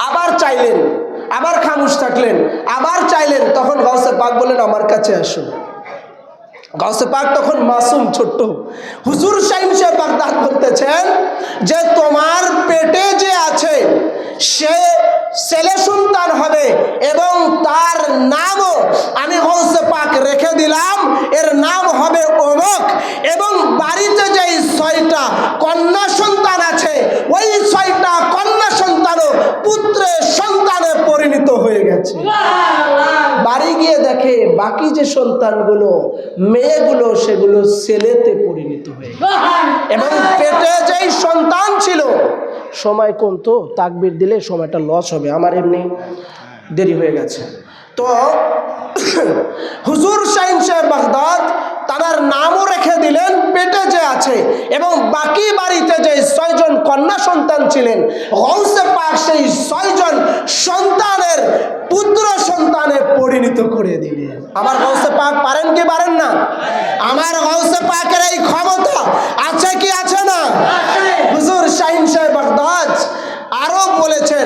আবার চাইলেন, আবার খামোশ থাকলেন, আবার চাইলেন। তখন গৌসে পাক বললেন আমার কাছে আসুন। গৌসে পাক তখন মাসুম ছোট্ট। হুজুর শাহিন সাহেব বাগদাদ বলতেছেন যে তোমার পেটে যে আছে সে ছেলে সন্তান হবে এবং তার নামও আমি গৌসে পাক রেখে দিলাম, এর নাম হবে অমুক। এবং বাড়িতে যেই 6টা কন্যা সন্তান আছে ওই 6টা কন্যা সন্তানও পুত্রের সন্তানে পরিণত হয়ে গেছে। বাড়ি গিয়ে দেখে বাকি যে সন্তানগুলো মেয়েগুলো সেগুলো ছেলেতে পরিণত হয়ে গেছে। এবং পেটে যেই সন্তান ছিল, সময় কম তো তাকবীর দিলে সময়টা লস হবে, আমার এমনি দেরি হয়ে গেছে। তো হুজুর শাহিন সাহেব বাগদাদ তার নামও রেখে দিলেন পেটে যে আছে, এবং বাকি বাড়িতে যে 6 জন কন্যা সন্তান ছিলেন গৌসে পাক সেই 6 জন সন্তানের পুত্র সন্তানে পরিণত করে দিলেন। আমার গৌসে পাক পারেন কি পারেন না? আমার গৌসে পাকের এই ক্ষমতা আছে কি আছে না? হুজুর শাহিন সাহেব বাগদাদ আরো বলেছেন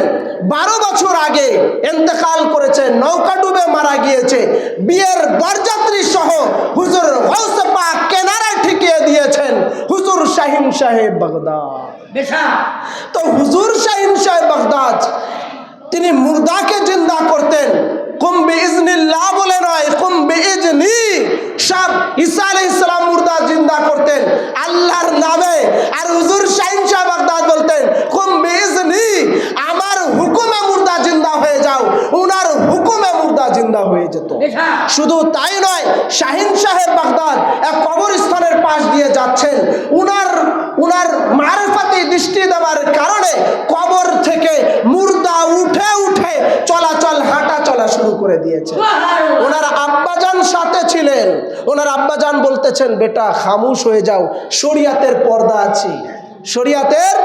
12 বছর আগে ইন্তেকাল করেছে, নৌকা ডুবে মারা গিয়েছে, বিয়ের বরযাত্রী সহ হুজুর গৌসে পাক কিনারায় ঠেকিয়ে দিয়েছেন হুজুর শাহিন সাহেব বাগদাদ। তো হুজুর শাহিন সাহেব বাগদাদ তিনি মুর্দাকে জিন্দা করতেন, কুম বিইজনিল্লাহ বলে নয়, কুম বিইজনি। সব ঈসা আলাইহিস সালাম মুর্দা জিন্দা করতেন আল্লাহর নামে, আর হুজুর শাহিন সাহেব বাগদাদ বলতেন কুম বিইজনি, আমার হুকুমে মুর্দা জিন্দা হয়ে যাও, উনার হুকুমে মুর্দা জিন্দা হয়ে যেত। শুধু তাই নয়, শাহিন সাহেব বাগদাদ এক কবরস্থানের পাশ দিয়ে যাচ্ছেন, উনার মারফাতি দৃষ্টি দেওয়ার কারণে কবর থেকে মুর্দা উঠে উঠে চলাচল হাঁটা চলা শুরু করে দিয়েছে। ওনার আব্বাজান সাথে ছিলেন, ওনার আব্বাজান বলতেছেন বেটা খামোশ হয়ে যাও, শরিয়াতের পর্দা আছে, শরিয়াতের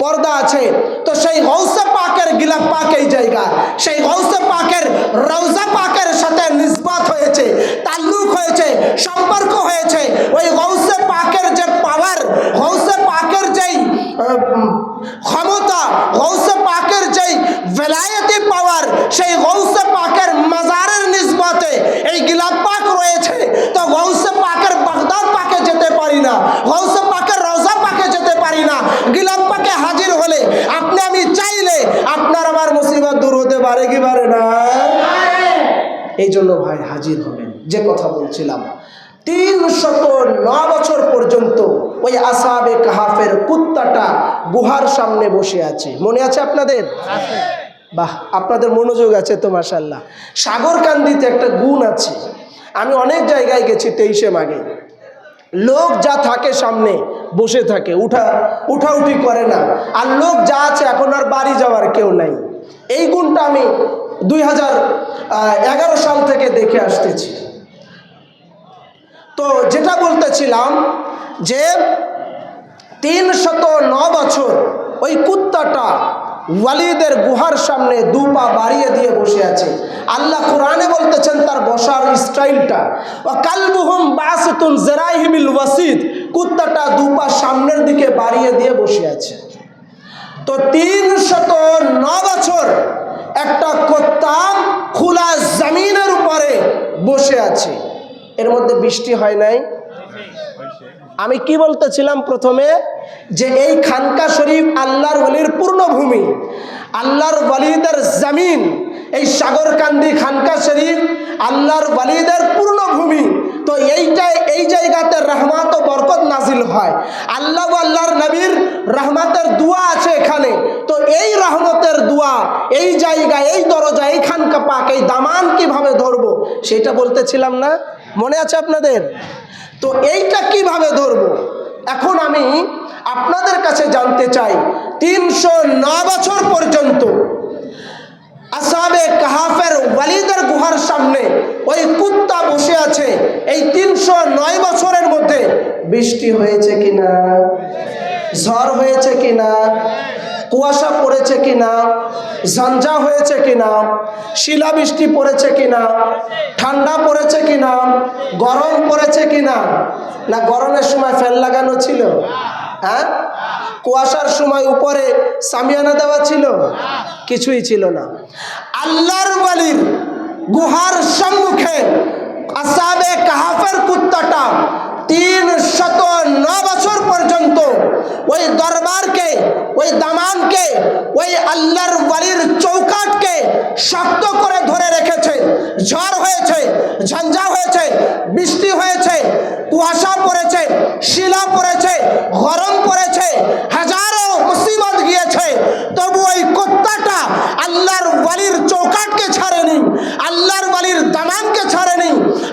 পর্দা আছে। তো সেই গৌসে পাকের গিলাপ পাক এই জায়গা, সেই গৌসে পাকের রওজা পাকের সাথে নিসবত হয়েছে, তাল্লুক হয়েছে, সম্পর্ক হয়েছে। ওই গৌসে পাকের যে পাওয়ার, গৌসে পাকের যেই ক্ষমতা, গৌসে পাকের যেই ভেলায়েতি পাওয়ার, সেই গৌসে পাকের মাজারের নিসবতে এই গিলাপ পাক রয়েছে। তো গৌসে পাকের বাগদাদ পাকে যেতে পারি না, গৌসে পাকের রওজা পাকে যেতে পারি না, গিলাপ পাকে হাজির হলে আপনি আমি চাইলে আপনার আমার মুসিবত দূর হতে পারে কি পারে না? এই জন্য ভাই হাজির হবেন। যে কথা বলছিলাম, 309 বছর পর্যন্ত ওই আসহাবে কাহাফের কুত্তাটা গুহার সামনে বসে আছে। মনে আছে আপনাদের? বাহ, আপনাদের মনোযোগ আছে তো মাশাআল্লাহ। সাগরকান্দিতে একটা গুণ আছে, আমি অনেক জায়গায় গেছি 23শে মাঘে, লোক যা থাকে সামনে বসে থাকে, উঠাউঠি করে না, আর লোক যা আছে এখন আর বাড়ি যাওয়ার কেউ নাই। এই গুণটা আমি 2011 সাল থেকে দেখে আসতেছি। তো যেটা বলতেছিলাম যে 309 বছর ওই কুত্তাটা ওয়ালিদের গুহার সামনে 2 পা বাড়িয়ে দিয়ে বসে আছে। আল্লাহ কোরআনে বলতেছেন তার বসার স্টাইলটা, ওয়া কালবুহুম বাসিতুন যিরাইহি বিল ওয়াসিদ, কুত্তাটা 2 পা সামনের দিকে বাড়িয়ে দিয়ে বসে আছে। তো 309 বছর একটা কুত্তা খোলা জমিনের উপরে বসে আছে, এর মধ্যে বৃষ্টি হয় নাই। আমি কি বলতেছিলাম প্রথমে, যে এই খানকা শরীফ আল্লাহর ওলির পূর্ণভূমি, আল্লাহর ওলিদের জমিন। এই সাগরকান্দি খানকা শরীফ আল্লাহর ওলিদের পূর্ণভূমি। তো এই জায়গাতে রহমত ও বরকত নাজিল হয়। আল্লাহ ও আল্লাহর নবীর রহমতের দোয়া আছে এখানে। তো এই রহমতের দোয়া, এই জায়গা, এই দরজা, এই খানকা পাক, এই দামান কিভাবে ধরবো সেটা বলতেছিলাম না? মনে আছে আপনাদের? তো এইটা কিভাবে ধরবো, এখন আমি আপনাদের কাছে জানতে চাই। 309 বছর পর্যন্ত আসহাবে কাহাফের ওয়ালিদের গুহার সামনে ওই কুত্তা বসে আছে। এই 309 বছরের মধ্যে বৃষ্টি হয়েছে কিনা, ঝড় হয়েছে কিনা, কুয়াশা পড়েছে কিনা, ঝঞ্ঝা হয়েছে কিনা, শিলাবৃষ্টি পড়েছে কিনা, ঠান্ডা পড়েছে কিনা, গরম পড়েছে কিনা? না গরমের সময় ফ্যান লাগানো ছিল? হ্যাঁ, কুয়াশার সময় উপরে সামিয়ানা দেওয়া ছিল? কিছুই ছিল না। আল্লাহর ওয়ালির গুহার সম্মুখে আসহাবে কাহাফের কুত্তাটা 309 বছর পর্যন্ত ওই দরবারকে, ওই দামানকে, ওই আল্লাহর ওয়ালির চৌকাটকে শক্ত করে ধরে রেখেছে। ঝড় হয়েছে, ঝঞ্ঝা হয়েছে, বৃষ্টি হয়েছে, কুয়াশা পড়েছে, শিলা পড়েছে, গরম পড়েছে, হাজারো মুসিবত গিয়েছে, তবু ওই কুত্তাটা আল্লাহর ওয়ালির চৌকাটকে ছাড়েনি, আল্লাহর ওয়ালির দামানকে ছাড়েনি,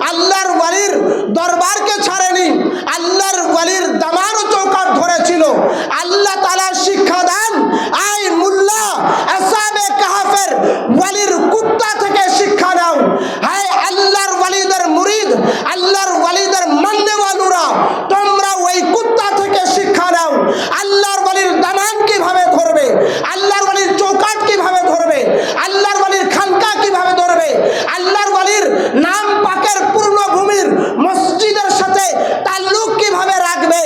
আল্লাহর ওয়ালির দরবারকে ছাড়েনি, আল্লাহর ওয়ালির দামান ও চৌকাট ধরেছিল। আল্লাহ তাআলা শিক্ষা দেন, আই মুল্লা, আসহাবে কাহাফের ওয়ালির কুত্তা থেকে শিক্ষা নাও। হায় আল্লাহর ওয়ালিদের মুরিদ, আল্লাহর ওয়ালিদের মাননেওয়ালুরা, তোমরা ওই কুত্তা থেকে শিক্ষা নাও। আল্লাহর ওয়ালির দামান কিভাবে ধরবে, আল্লাহর ওয়ালির চৌকাট কিভাবে ধরবে, আল্লাহর ওয়ালির খানকা কিভাবে ধরবে, আল্লাহর ওয়ালির নাম পাকের পূর্ণভূমির মসজিদের সাথে তাল্লুক কিভাবে রাখবে।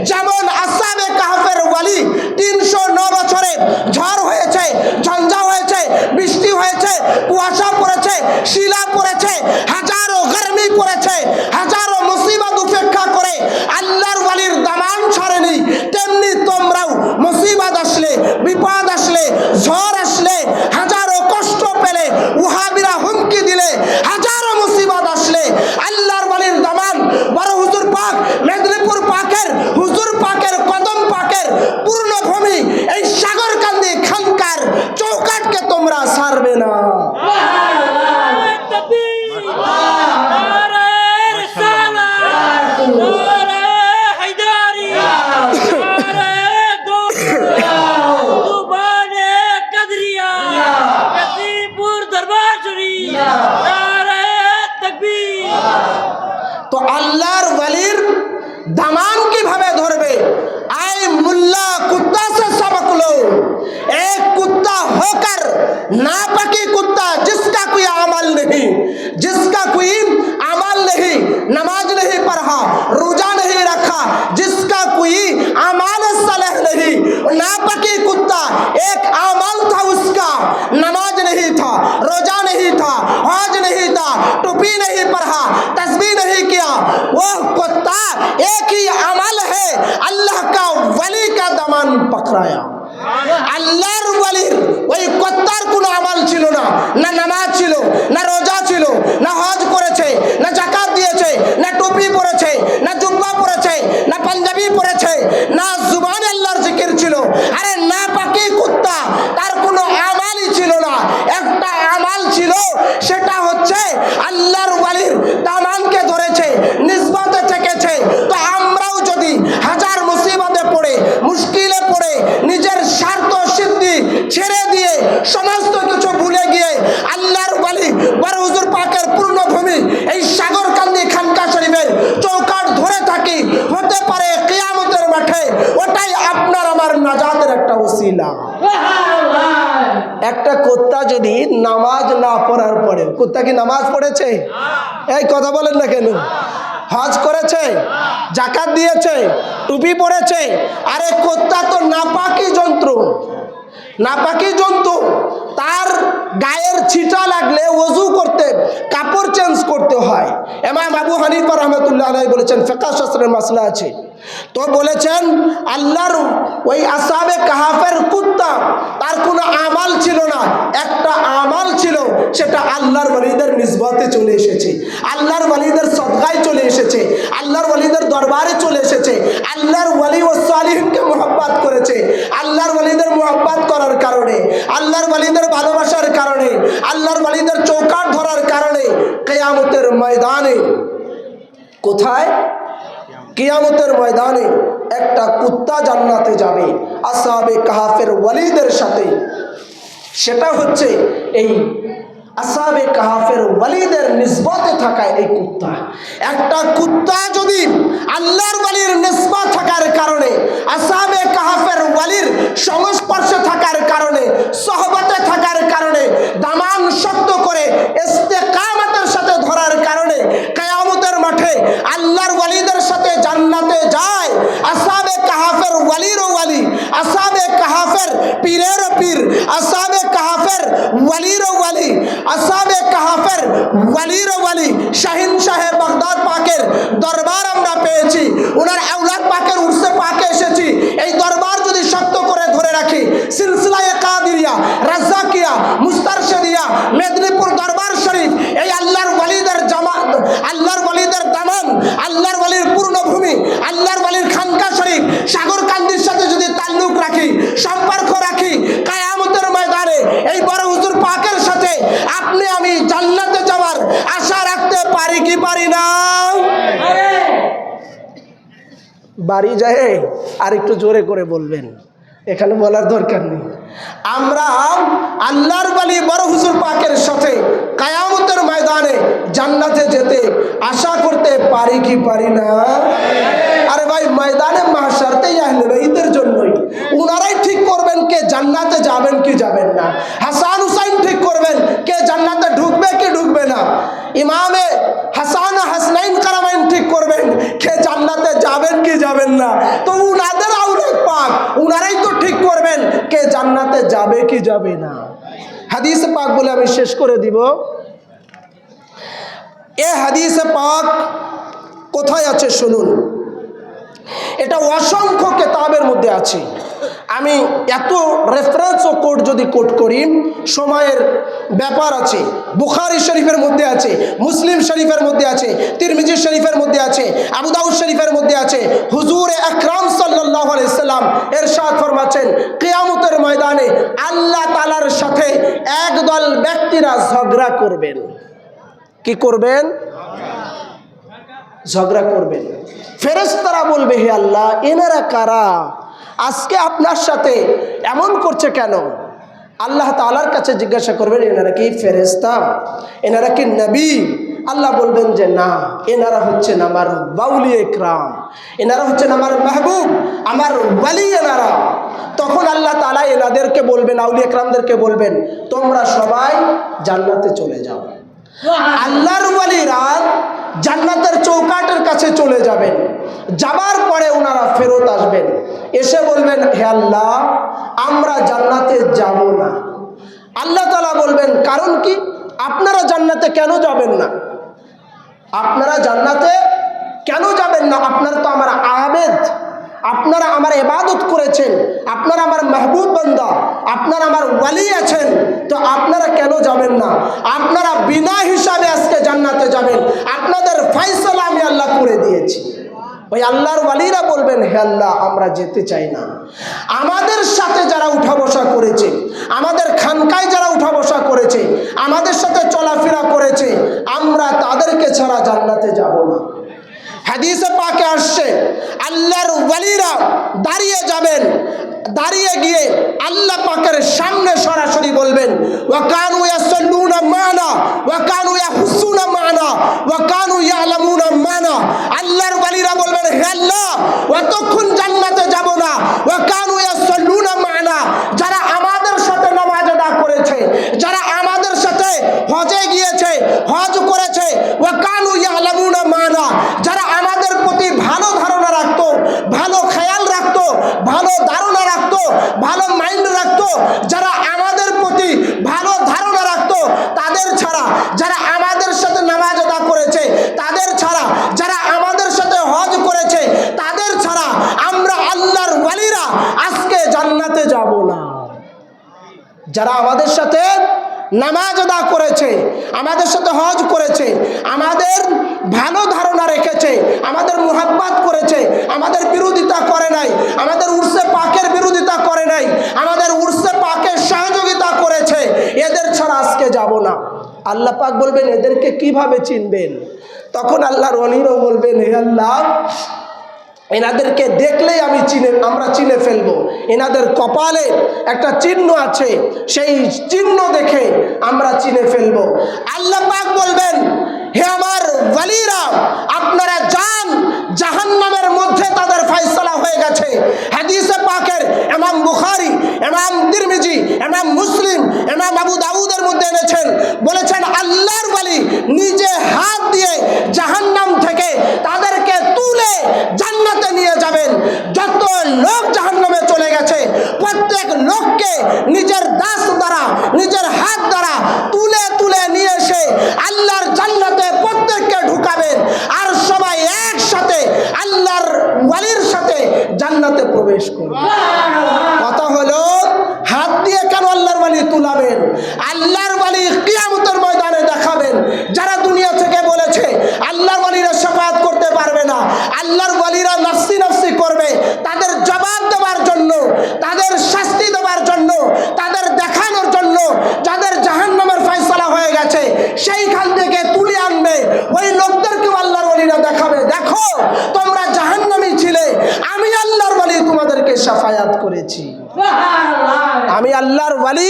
যেমন আসহাবে কাহাফের ওয়ালি 309 বছরে ঝড় হয়েছে, ঝঞ্ঝা হয়েছে, বৃষ্টি হয়েছে, কুয়াশা পড়েছে, শিলা পড়েছে, হাজারো গরমি পড়েছে, হাজারো মুসিবত উপেক্ষা করে আল্লাহর ওয়ালির দামান ছাড়েনি, তেমনি তোমরাও মুসিবত আসলে, বিপদ আসলে, ঝড় আসলে, হাজারো কষ্ট পেলে, ওয়াহাবিরা হুমকি দিলে, হাজারো মুসিবত আসলে আল্লাহর ওয়ালির দামান বড় হুজুর পাক, মেদিনীপুর পাকের হুজুর পাকের কদম পাকের পূর্ণভূমি এই সাগরকান্দি খানকার চৌকাটকে তোমরা ছাড়বে না। তো আল্লাহর ওয়ালির দামান কিভাবে ধরবে? आए मुल्ला कुत्ता से सबक लो। एक कुत्ता होकर नापाकी कुत्ता जिसका कोई अमल नहीं, जिसका कोई अमल नहीं, नमाज नहीं पढ़ा, रोजा नहीं रखा, जिसका कोई अमल सलह नहीं, नापाकी कुत्ता एक अमल था उसका, नमाज नहीं था, रोजा नहीं था, हज नहीं था, टोपी नहीं पढ़ा, तस्बीह नहीं किया, वह कुत्ता एक ही अमल है, अल्लाह का वली का दामन पकड़ाया। আল্লাহর ওয়ালির ওই কুত্তার কোনো আমল ছিল না, সেটা হচ্ছে আল্লাহর ওয়ালির দামানকে ধরেছে, নিসবতে থেকেছে। তো আমরাও যদি হাজার মুসিবতে পড়ে, মুশকিলে পড়ে, নিজের স্বার্থ সিদ্ধি ছেড়ে দিয়ে, সমস্ত কিছু ভুলে গিয়ে আল্লাহর ওয়ালি বড় হুজুর পাকের পূর্ণভূমি এই সাগরকান্দি খানকা শরীফের চৌকাঠ ধরে থাকি, হতে পারে কিয়ামতের মাঠে ওটাই আপনার আমার নাজাতের একটা ওসিলা। একটা কুত্তা যদি নামাজ না পড়ার পরে, কুত্তা কি নামাজ পড়েছে? এই কথা বলেন না কেন? হজ করেছে, জাকাত দিয়েছে, টুপি পড়েছে, আরে কুত্তা তো নাপাকি জন্তু, নাপাকি জন্তু। তার গায়ের ছিটা লাগলে ওযু করতে, কাপড় চেঞ্জ করতে হয়। ইমাম আবু হানিফা রাহমাতুল্লাহ আলাইহি বলেছেন, ফিকহ শাস্ত্রের মাসলা আছে, তো বলেছেন আল্লাহর ওই আসহাবে কাহাফের কুত্তা, তার কোনো আমাল ছিল না, একটা আমাল ছিল, সেটা আল্লাহর ওয়ালিদের নিসবতে চলে এসেছে, আল্লাহর ওয়ালিদের সদকায় চলে এসেছে, আল্লাহর ওয়ালিদের দরবারে চলে এসেছে। আল্লাহর ওয়ালি ও সালিহিনকে মুহাব্বত করেছে। আল্লাহর ওয়ালিদের মুহাব্বত করার কারণে, আল্লাহর ওয়ালিদের ভালোবাসার কারণে, আল্লাহর ওয়ালিদের চৌকাঠ ধরার কারণে কিয়ামতের ময়দানে, কোথায়? কিয়ামতের ময়দানে একটা কুত্তা জান্নাতে যাবে আসহাবে কাহাফের ওয়ালিদের সাথে। সেটা হচ্ছে এই আসহাবে কাহাফের ওয়ালিদের নিসবতে থাকা এই কুত্তা। একটা কুত্তা যদি আল্লাহর ওয়ালির নিসবত থাকার কারণে, আসহাবে কাহাফের ওয়ালির সংস্পর্শে থাকার কারণে, সোহবতে থাকার কারণে, দামান শক্ত করে ইস্তেকামতের সাথে ধরার কারণে কিয়ামতের মাঠে আল্লাহর ওয়ালিদের সাথে জান্নাতে যায়। আসহাবে কাহাফের ওয়ালির ওয়ালি, আসহাবে কাহাফের পীরের পীর, আসহাবে কাহাফের ওয়ালির ওয়ালি, আসহাবে কাহাফের ওয়ালির ওয়ালি শাহিন শাহে বাগদাদ পাকের দরবার আমরা পেয়েছি, ওনার আওলাদ পাকের উর্সে পাকে এসেছি। এই দরবার যদি শক্ত করে ধরে রাখি, সিলসিলায়ে কাদিরিয়া, রাজ্জাকিয়া, মুস্তারশিদিয়া, মেদিনীপুর দরবার শরীফ, এই আল্লাহর ওয়ালিদের জামাত, আল্লাহর ওয়ালিদের দামান, আল্লাহর ওয়ালির পূর্ণভূমি, আল্লাহর ওয়ালির খানকা শরীফ সাগরকান্দির সাথে যদি তাল্লুক রাখি, সম্পর্ক রাখি, কিয়ামতের ময়দানে এই বড় হুজুর পাকের সাথে আপনি আমি জান্নাতে যাওয়ার আশা রাখতে পারি কি পারি না? বাড়ি যায় আর একটু জোরে করে বলবেন, এখানে বলার দরকার নেই। আমরা আল্লাহর ওয়ালি বড় হুজুর পাকের সাথে কিয়ামতের ময়দানে জান্নাতে যেতে আশা করতে পারি কি পারি না? আরে ভাই, ময়দানে মাহশারতেই আহলে বাইতের জন্যই, উনারাই ঠিক করবেন কে জান্নাতে যাবেন কি যাবেন না। হাসান হুসাইন ঠিক করবেন কে জান্নাতে ঢুকবে কি ঢুকবে না। ইমামে হাসান হাসনাইন কারামাইন ঠিক করবেন কে জান্নাতে যাবেন কি যাবেন না। তো উনাদের আওলাদ পাক, উনারাই তো ঠিক করবেন কে জান্নাতে যাবে কি যাবে না। হাদিস পাক বলে আমি শেষ করে দিব। এ হাদিস পাক কোথায় আছে শুনুন। এটা অসংখ্য কিতাবের মধ্যে আছে। আমি এত রেফারেন্স ও কোড যদি কোট করি, সময়ের ব্যাপার আছে। বুখারী শরীফের মধ্যে আছে, মুসলিম শরীফের মধ্যে আছে, তিরমিজি শরীফের মধ্যে আছে, আবু দাউদ শরীফের মধ্যে আছে। হুজুর আকরাম সাল্লাল্লাহু আলাইহি সাল্লাম ইরশাদ ফরমাচ্ছেন, কিয়ামতের ময়দানে আল্লাহ তাআলার সাথে একদল ব্যক্তিরা ঝগড়া করবেন। কি করবেন? ঝগড়া করবেন। ফেরেশতারা বলবে, হে আল্লাহ, এনারা কারা? আজকে আপনার সাথে এমন করছে কেন? আল্লাহ তাআলার কাছে জিজ্ঞাসা করবেন, এনারা কি ফেরেশতা? এনারা কি নবী? আল্লাহ বলবেন যে না, এনারা হচ্ছেন আমার বাউলিয়ে ইকরাম, এনারা হচ্ছেন আমার মাহবুব, আমার ওয়ালি এনারা। তখন আল্লাহ তাআলা এনাদেরকে বলবেন, আউলিয়া ইকরামদেরকে বলবেন, তোমরা সবাই জান্নাতে চলে যাও। আল্লাহর ওয়ালিরা জান্নাতের চৌকাঠের কাছে চলে যাবেন। যাবার পরে ওনারা ফেরত আসবেন, এসে বলবেন, হে আল্লাহ, আমরা জান্নাতে যাব না। আল্লাহ তাআলা বলবেন, কারণ কি? আপনারা জান্নাতে কেন যাবেন না? আপনারা জান্নাতে কেন যাবেন না? আপনারা তো আমার আবেদ, আপনারা আমার ইবাদত করেছেন, আপনারা আমার মাহবুব বান্দা, আপনারা আমার ওয়ালি আছেন, তো আপনারা কেন যাবেন না? আপনারা বিনা হিসাবে আজকে জান্নাতে যাবেন। আপনাদের ফয়সালা আমি আল্লাহ করে দিয়েছি। ওই আল্লাহর ওয়ালিরা বলবেন, হে আল্লাহ, আমরা যেতে চাই না। আমাদের সাথে যারা উঠা বসা করেছে, আমাদের খানকায় যারা উঠা বসা করেছে, আমাদের সাথে চলাফেরা করেছে, আমরা তাদেরকে ছাড়া জান্নাতে যাব না। হাদিসে পাকে আসছে, আল্লাহর ওয়ালিরা দাঁড়িয়ে যাবেন, দাঁড়িয়ে গিয়ে আল্লাহ পাকের সামনে সরাসরি বলবেন, ওয়া কানু ইয়াসাল্লুনা মানা ওয়া কানু ইয়াহুসুনা মানা ওয়া কানু ইয়ালামুনা মানা। আল্লাহর ওয়ালিরা বলবেন, হে আল্লাহ, অতক্ষণ জান্নাতে যাব না। ওয়া কানু ইয়াসাল্লুনা মানা, যারা আমাদের সাথে নামাজ আদা করেছে, যারা আমাদের সাথে হজে গিয়েছে, হজ করেছে, ওয়া কানু ইয়ালামুনা মানা, যারা আমাদের প্রতি ভালো ধারণা রাখতো, ভালো খেয়াল রাখতো, ভালো ধারণা রাখতো, ভালো মাইন্ড রাখতো, যারা আমাদের প্রতি ভালো ধারণা রাখতো, তাদের ছাড়া, যারা আমাদের সাথে নামাজ আদা করেছে তাদের ছাড়া, যারা আমাদের সাথে হজ করেছে তাদের ছাড়া আমরা আল্লাহর ওয়ালিরা আজকে জান্নাতে যাব না। যারা আমাদের সাথে নামাজ আদা করেছে, আমাদের সাথে হজ করেছে, আমাদের ভালো ধারণা রেখেছে, আমাদের মুহাব্বত করেছে, আমাদের বিরোধিতা করে নাই, আমাদের উর্সে পাকের বিরোধিতা করে নাই, আমাদের উর্সে পাকের সহযোগিতা করেছে, এদের ছাড়া আজকে যাব না। আল্লাহ পাক বলবেন, এদেরকে কিভাবে চিনবেন? তখন আল্লাহর ওয়ালিরাও বলবেন, হে আল্লাহ, এনাদেরকে দেখলেই আমরা চিনে ফেলবো। এনাদের কপালে একটা চিহ্ন আছে, সেই চিহ্ন দেখে আমরা চিনে ফেলবো। আল্লাহ পাক বলবেন, হে আমার ওয়ালিরা, আপনারা যান, জাহান্নামের মধ্যে তাদের ফয়সালা হয়ে গেছে। হাদিসে পাকের ইমাম বুখারী, ইমাম তিরমিজি, ইমাম মুসলিম, ইমাম আবু দাউদের মধ্যে এনেছেন, বলেছেন আল্লাহর ওয়ালি নিজে হাত দিয়ে জাহান্নাম থেকে তাদেরকে তুলে জান্নাতে নিয়ে যাবেন। যত লোক জাহান্নামে চলে গেছে, প্রত্যেক লোককে নিজের দাস দ্বারা, নিজের হাত দ্বারা তুলে তুলে নিয়ে এসে আল্লাহর জান্নাতে প্রত্যেককে ঢুকাবেন, আর সবাই একসাথে আল্লাহর ওয়ালির সাথে জান্নাতে প্রবেশ করবে। কথা হলো, হাত দিয়ে কেন আল্লাহর ওয়ালি তুলাবেন? আল্লাহর ওয়ালি কিয়ামতের ময়দানে দেখাবেন। যারা দুনিয়া থেকে বলেছে আল্লাহর ওয়ালিরা শাফাআত করতে পারবে না, আল্লাহর ওয়ালিরা নাফসি নাফসি করবে, তাদের জবাব দেওয়ার জন্য, তাদের শাস্তি দেওয়ার জন্য, তাদের দেখানোর জন্য, যাদের জাহান্নামের ফয়সালা হয়ে গেছে সেইখান থেকে তুলে আনবে, ওই লোকদেরকেও আল্লাহর ওয়ালিরা দেখাবে, দেখো তোমরা জাহান্নামী ছিলে, আমি আল্লাহর ওয়ালি তোমাদেরকে শাফায়াত করেছি, আমি আল্লাহর ওয়ালি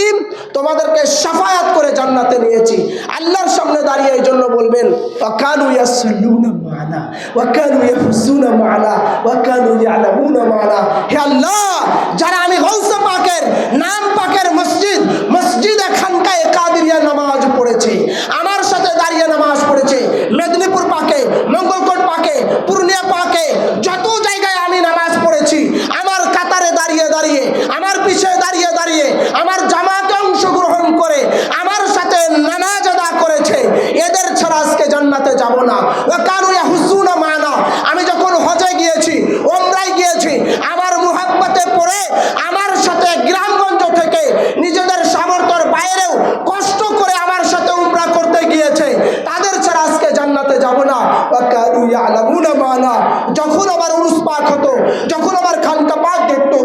তোমাদেরকে শাফায়াত করে জান্নাতে নিয়েছি। আল্লাহর সামনে দাঁড়িয়ে এই জন্য বলবেন, ওয়া কানু ইয়াসাল্লুনা মা'না ওয়া কানু ইয়াহুসুনা মা'না ওয়া কানু ইয়ালামুনা মা'না। হে আল্লাহ, যারা আমি গৌসে পাকের নাম পাকের মসজিদ, মসজিদে খানকায়ে কাদেরিয়া নামাজ পড়েছে, আমার সাথে দাঁড়িয়ে নামাজ পড়েছে, মেদিনীপুর পাকে, মঙ্গলকোট পাকে, পূর্ণিয়া পাকে, যত জায়গায় আমি নামাজ পড়েছি, আমার কাতারে দাঁড়িয়ে দাঁড়িয়ে, আমার পিছে দাঁড়িয়ে দাঁড়িয়ে, আমার জামাতে অংশগ্রহণ করে আমার সাথে নামাজ আদা করেছে, এদের ছাড়া আজকে জান্নাতে যাব না। ওয়া কানু ইয়াহুসুনা মা'না, আমি যখন হজে গিয়েছি, ওমরায় গিয়েছি, আমার মুহাব্বতে পড়ে আমার সাথে গ্রামগঞ্জ থেকে নিজেদের সামর্থ্যের বাইরেও কষ্ট করে আমার সাথে উমরা করতে গিয়েছে, তাদের ছাড়া আজকে জান্নাতে যাব না। ওয়া কানু ইয়ালামুনা মা'না, যখন আমার উরুস পাক হতো, যখন আমার খানকা পাক দেখতো,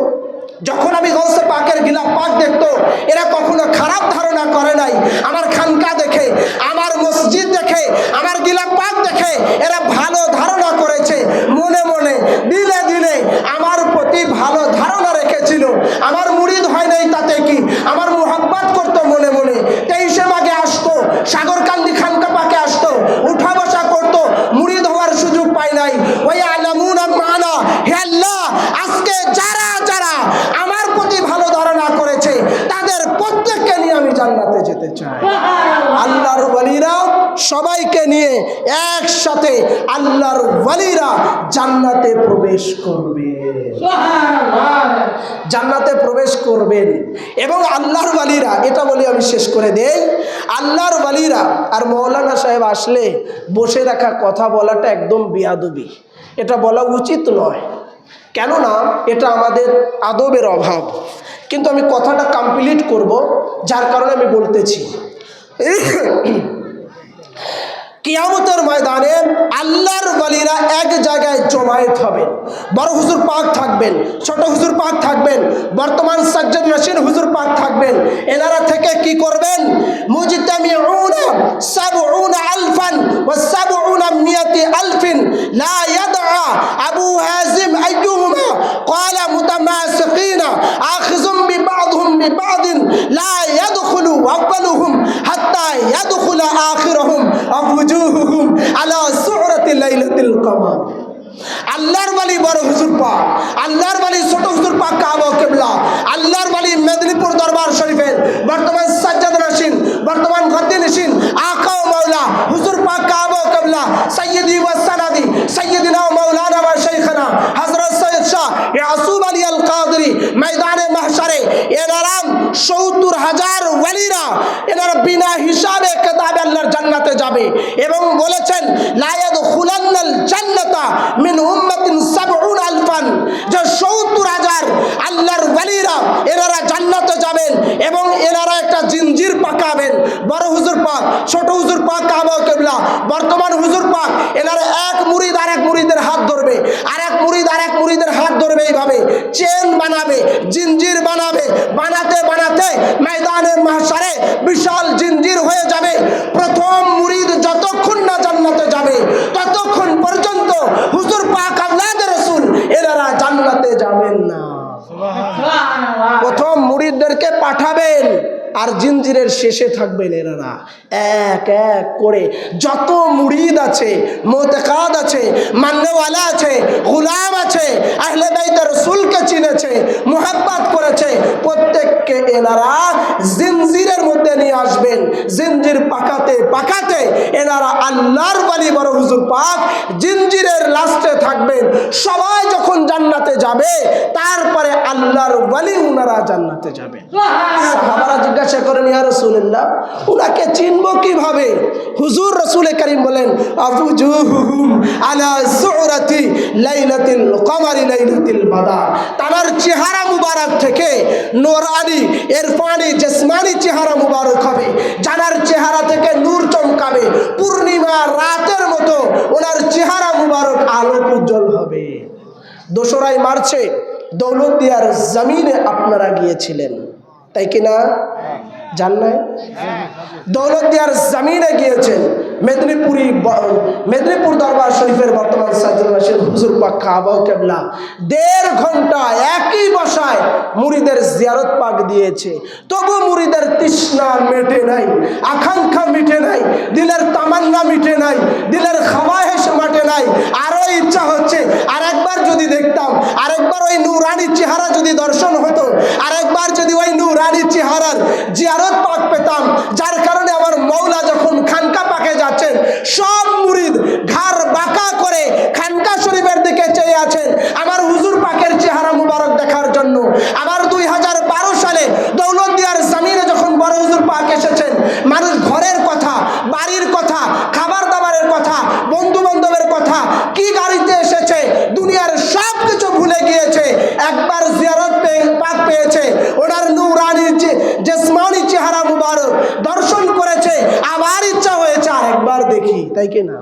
যখন আমি গৌসে পাকের গিলাফ পাক দেখতো, এরা কখনো খারাপ ধারণা করে নাই। আমার খানকা দেখে, আমার মসজিদ দেখে, আমার গিলাফ পাক দেখে এরা ভালো ধারণা করেছে, মনে মনে দিলে দিলে আমার প্রতি ভালো ধারণা রেখেছিল। আমার মুরিদ হয় নাই তাতে কি, আমার মুহাব্বত করতো মনে মনে। 23 মাঘে আসতো, সাগরকান্দি খানকা পাকে আসতো, উঠা বসা করতো, মুরিদ হওয়ার সুযোগ পাই নাই। ওই আলামুনা মা'না, হে আল্লাহ, আজকে যারা যারা আমার প্রতি ভালো ধারণা করেছে তাদের প্রত্যেককে নিয়ে আমি জান্নাতে যেতে চাই। আল্লাহর ওয়ালিরা সবাইকে নিয়ে একসাথে আল্লাহর ওয়ালিরা জান্নাতে প্রবেশ করবে, জান্নাতে প্রবেশ করবেন। এবং আল্লাহর ওয়ালিরা, এটা বলে আমি শেষ করে দেই, আল্লাহর ওয়ালিরা, আর মৌলানা সাহেব আসলে বসে রাখা কথা বলাটা একদম বেয়াদবি, এটা বলা উচিত নয়, কেননা এটা আমাদের আদবের অভাব। কিন্তু আমি কথাটা কমপ্লিট করব, যার কারণে আমি বলতেছি, কিয়ামতের ময়দানে আল্লাহর ওয়ালিরা এক জায়গায় জমায়েত হবেন, বড় হুজুর পাক থাকবেন, ছোট হুজুর পাক থাকবেন, বর্তমান সাজ্জাদ নাসির হুজুর পাক থাকবেন। এনারা থেকে কি করবেন? মুজতামিউনা 70 আলফান ওয়া 70 মিয়াতি আলফিন লা ইয়াদআ আবু হাজিম আইয়ুহুমা ক্বালা মুতামাসিকিনা আখিযুম বিবাদহুম বিবাদিন লা ইয়াদখুলু আওয়ালুহুম হাত্তা ইয়াদখুলা আখিরুহুম আফুজুহুম আলা সুরাতি লাইলাতিল কমার। আল্লাহর ওয়ালি বড় হুজুর পাক, আল্লাহর ওয়ালি ছোট হুজুর পাক কাবা কিবলা, আল্লাহর ওয়ালি মেদিনীপুর দরবার শরীফের বর্তমান সাজ্জাদ নাসির, বর্তমান গদ্দি নাসির আকা ও মাওলা হুজুর পাক কাবা কিবলা সাইয়্যিদি ওয়া সানাদি সাইয়্যিদিনা ও মাওলানা ওয়া শাইখানা হযরত সৈয়দ শাহ ইয়াসুব আলী আল কাদরি ময়দানে মাহশারে এনারা ৭০,০০০ ওয়ালিরা এনারা বিনা হিসাবে কিতাবে আল্লাহর জান্নাতে যাবে এবং বলেছেন লা ইয়াদখুলান্নাল জান্নাতা মিন উম্মাতিন ৭০ আলফান, যে ৭০,০০০ আল্লাহর ওয়ালিরা এনারা জান্নাতে যাবেন এবং এনারা একটা জিনজির পাকাবেন। বড় হুজুর পাক, ছোট হুজুর পাক কাবা কিবলা, বর্তমান হুজুর পাক এনারা এক মুরিদ আরেক মুরিদের হাত ধরবে, আরেক মুরিদ আরেক মুরিদের হাত ধরবে, এইভাবে চেন বানাবে, জিনজির বানাবে, বানাতে বানাতে ময়দানে মাহশারে বিশাল জিনজির হয়ে যাবে। প্রথম মুরিদ যতক্ষণ না জান্নাতে যাবে ততক্ষণ পর্যন্ত হুজুর পাক আওলাদে রাসূল এনারা জান্নাতে যাবেন না। প্রথম মুরিদদেরকে পাঠাবেন আর জিনজিরের শেষে থাকবেন এনারা। এক এক করে যত মুরিদ আছে, মুতাকাদ আছে, মাননেওয়ালা আছে, গোলাম আছে, আহলে বাইত রাসূলকে চিনেছে, মুহাব্বত করেছে, প্রত্যেককে এনারা জিনজিরের মধ্যে নিয়ে আসবেন। জিনজির পাকাতে পাকাতে এনারা আল্লাহর ওয়ালি বড় হুজুর পাক জিনজিরের লাস্টে থাকবেন। সবাই যখন জান্নাতে যাবে তারপরে আল্লাহর ওয়ালি উনারা জান্নাতে যাবে। সাহাবারা জিজ্ঞাসা করেন, ইয়া রাসূলুল্লাহ, উনাকে চিনব কিভাবে? হুজুর রাসূল করিম বলেন, আফুজুহুম আলা সুরাতি লাইলাতিল কমারি লাইলাতিল বাদার। তার চেহারা মুবারক থেকে নূরানি ইরফানি জিসমানি চেহারা মুবারক হবে, জানার চেহারা থেকে নূর চমকাবে, পূর্ণিমা রাতের মতো ওনার চেহারা মুবারক আলোক উজ্জ্বল হবে। দোসরাই মার্চে দৌলতদিয়ার জমিনে আপনারা গিয়েছিলেন, তাই কিনা? জান নাই? দৌলতদিয়ার জমিনে গিয়েছেন। মেদিনীপুর দরবার শরীফের বর্তমান সাজ্জাদ নাসির হুজুর পাক কাবা কিবলা ১.৫ ঘন্টা একই বসায় মুরিদের জিয়ারত পাক দিয়েছে। তবু মুরিদের তৃষ্ণা মেটে নাই, আকাঙ্ক্ষা মিটে নাই, দিলের তামান্না মিটে নাই, দিলের খাওয়াহেশ মাটে নাই। আরো ইচ্ছা হচ্ছে আরেকবার যদি দেখতাম, আরেকবার ওই নূরানি চেহারা যদি দর্শন হতো, আরেকবার যদি ওই নূরানি চেহারার জিয়ারত পাক পেতাম। যার কারণে আমার মৌলা যখন খানকা পাকে যাচ্ছেন, সব মুরিদ ঘাড় বাঁকা করে খানকা শরীফের দিকে চেয়ে আছেন আমার হুজুর পাকের চেহারা মুবারক দেখার জন্য। আবার 2012 সালে দৌলতদিয়ার জমিনে যখন বড় হুজুর পাক এসেছেন, মানুষ ঘরের কথা, বাড়ির কথা, খাবার দাবারের কথা, বন্ধু বান্ধবের কথা, কি গাড়িতে এসেছে, দুনিয়ার সব কিছু ভুলে গিয়েছে। একবার জিয়ারত পাক পেয়েছে, ওনার নূরানি জিসমানি চেহারা মুবারক দর্শন করেছে, আবার ইচ্ছা হয়েছে আরেকবার দেখি, তাই কি না?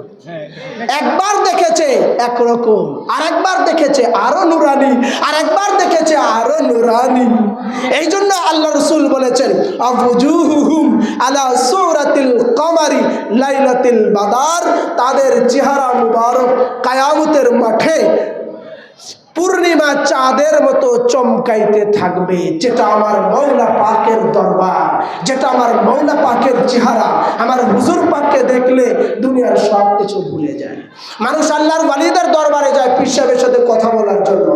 একবার দেখেছে একরকম, আরেকবার দেখেছে আরো নূরানি, আরেকবার দেখেছে আরো নূরানি। এই জন্য আল্লাহ রাসূল বলেছেন, আফুজুহুম আলা সুরাতিল কমারি লাইলাতিল বাদার। তাদের চেহারা মুবারক কিয়ামতের মাঠে পূর্ণিমা চাঁদের মতো চমকাইতে থাকবে। যেটা আমার মৌলা পাকের দরবার, যেটা আমার মৌলা পাকের চেহারা, আমার হুজুর পাককে দেখলে দুনিয়ার সব কিছু ভুলে যায়। মানুষ আল্লাহর ওয়ালিদের দরবারে যায় পীর সাহেবের সাথে কথা বলার জন্য।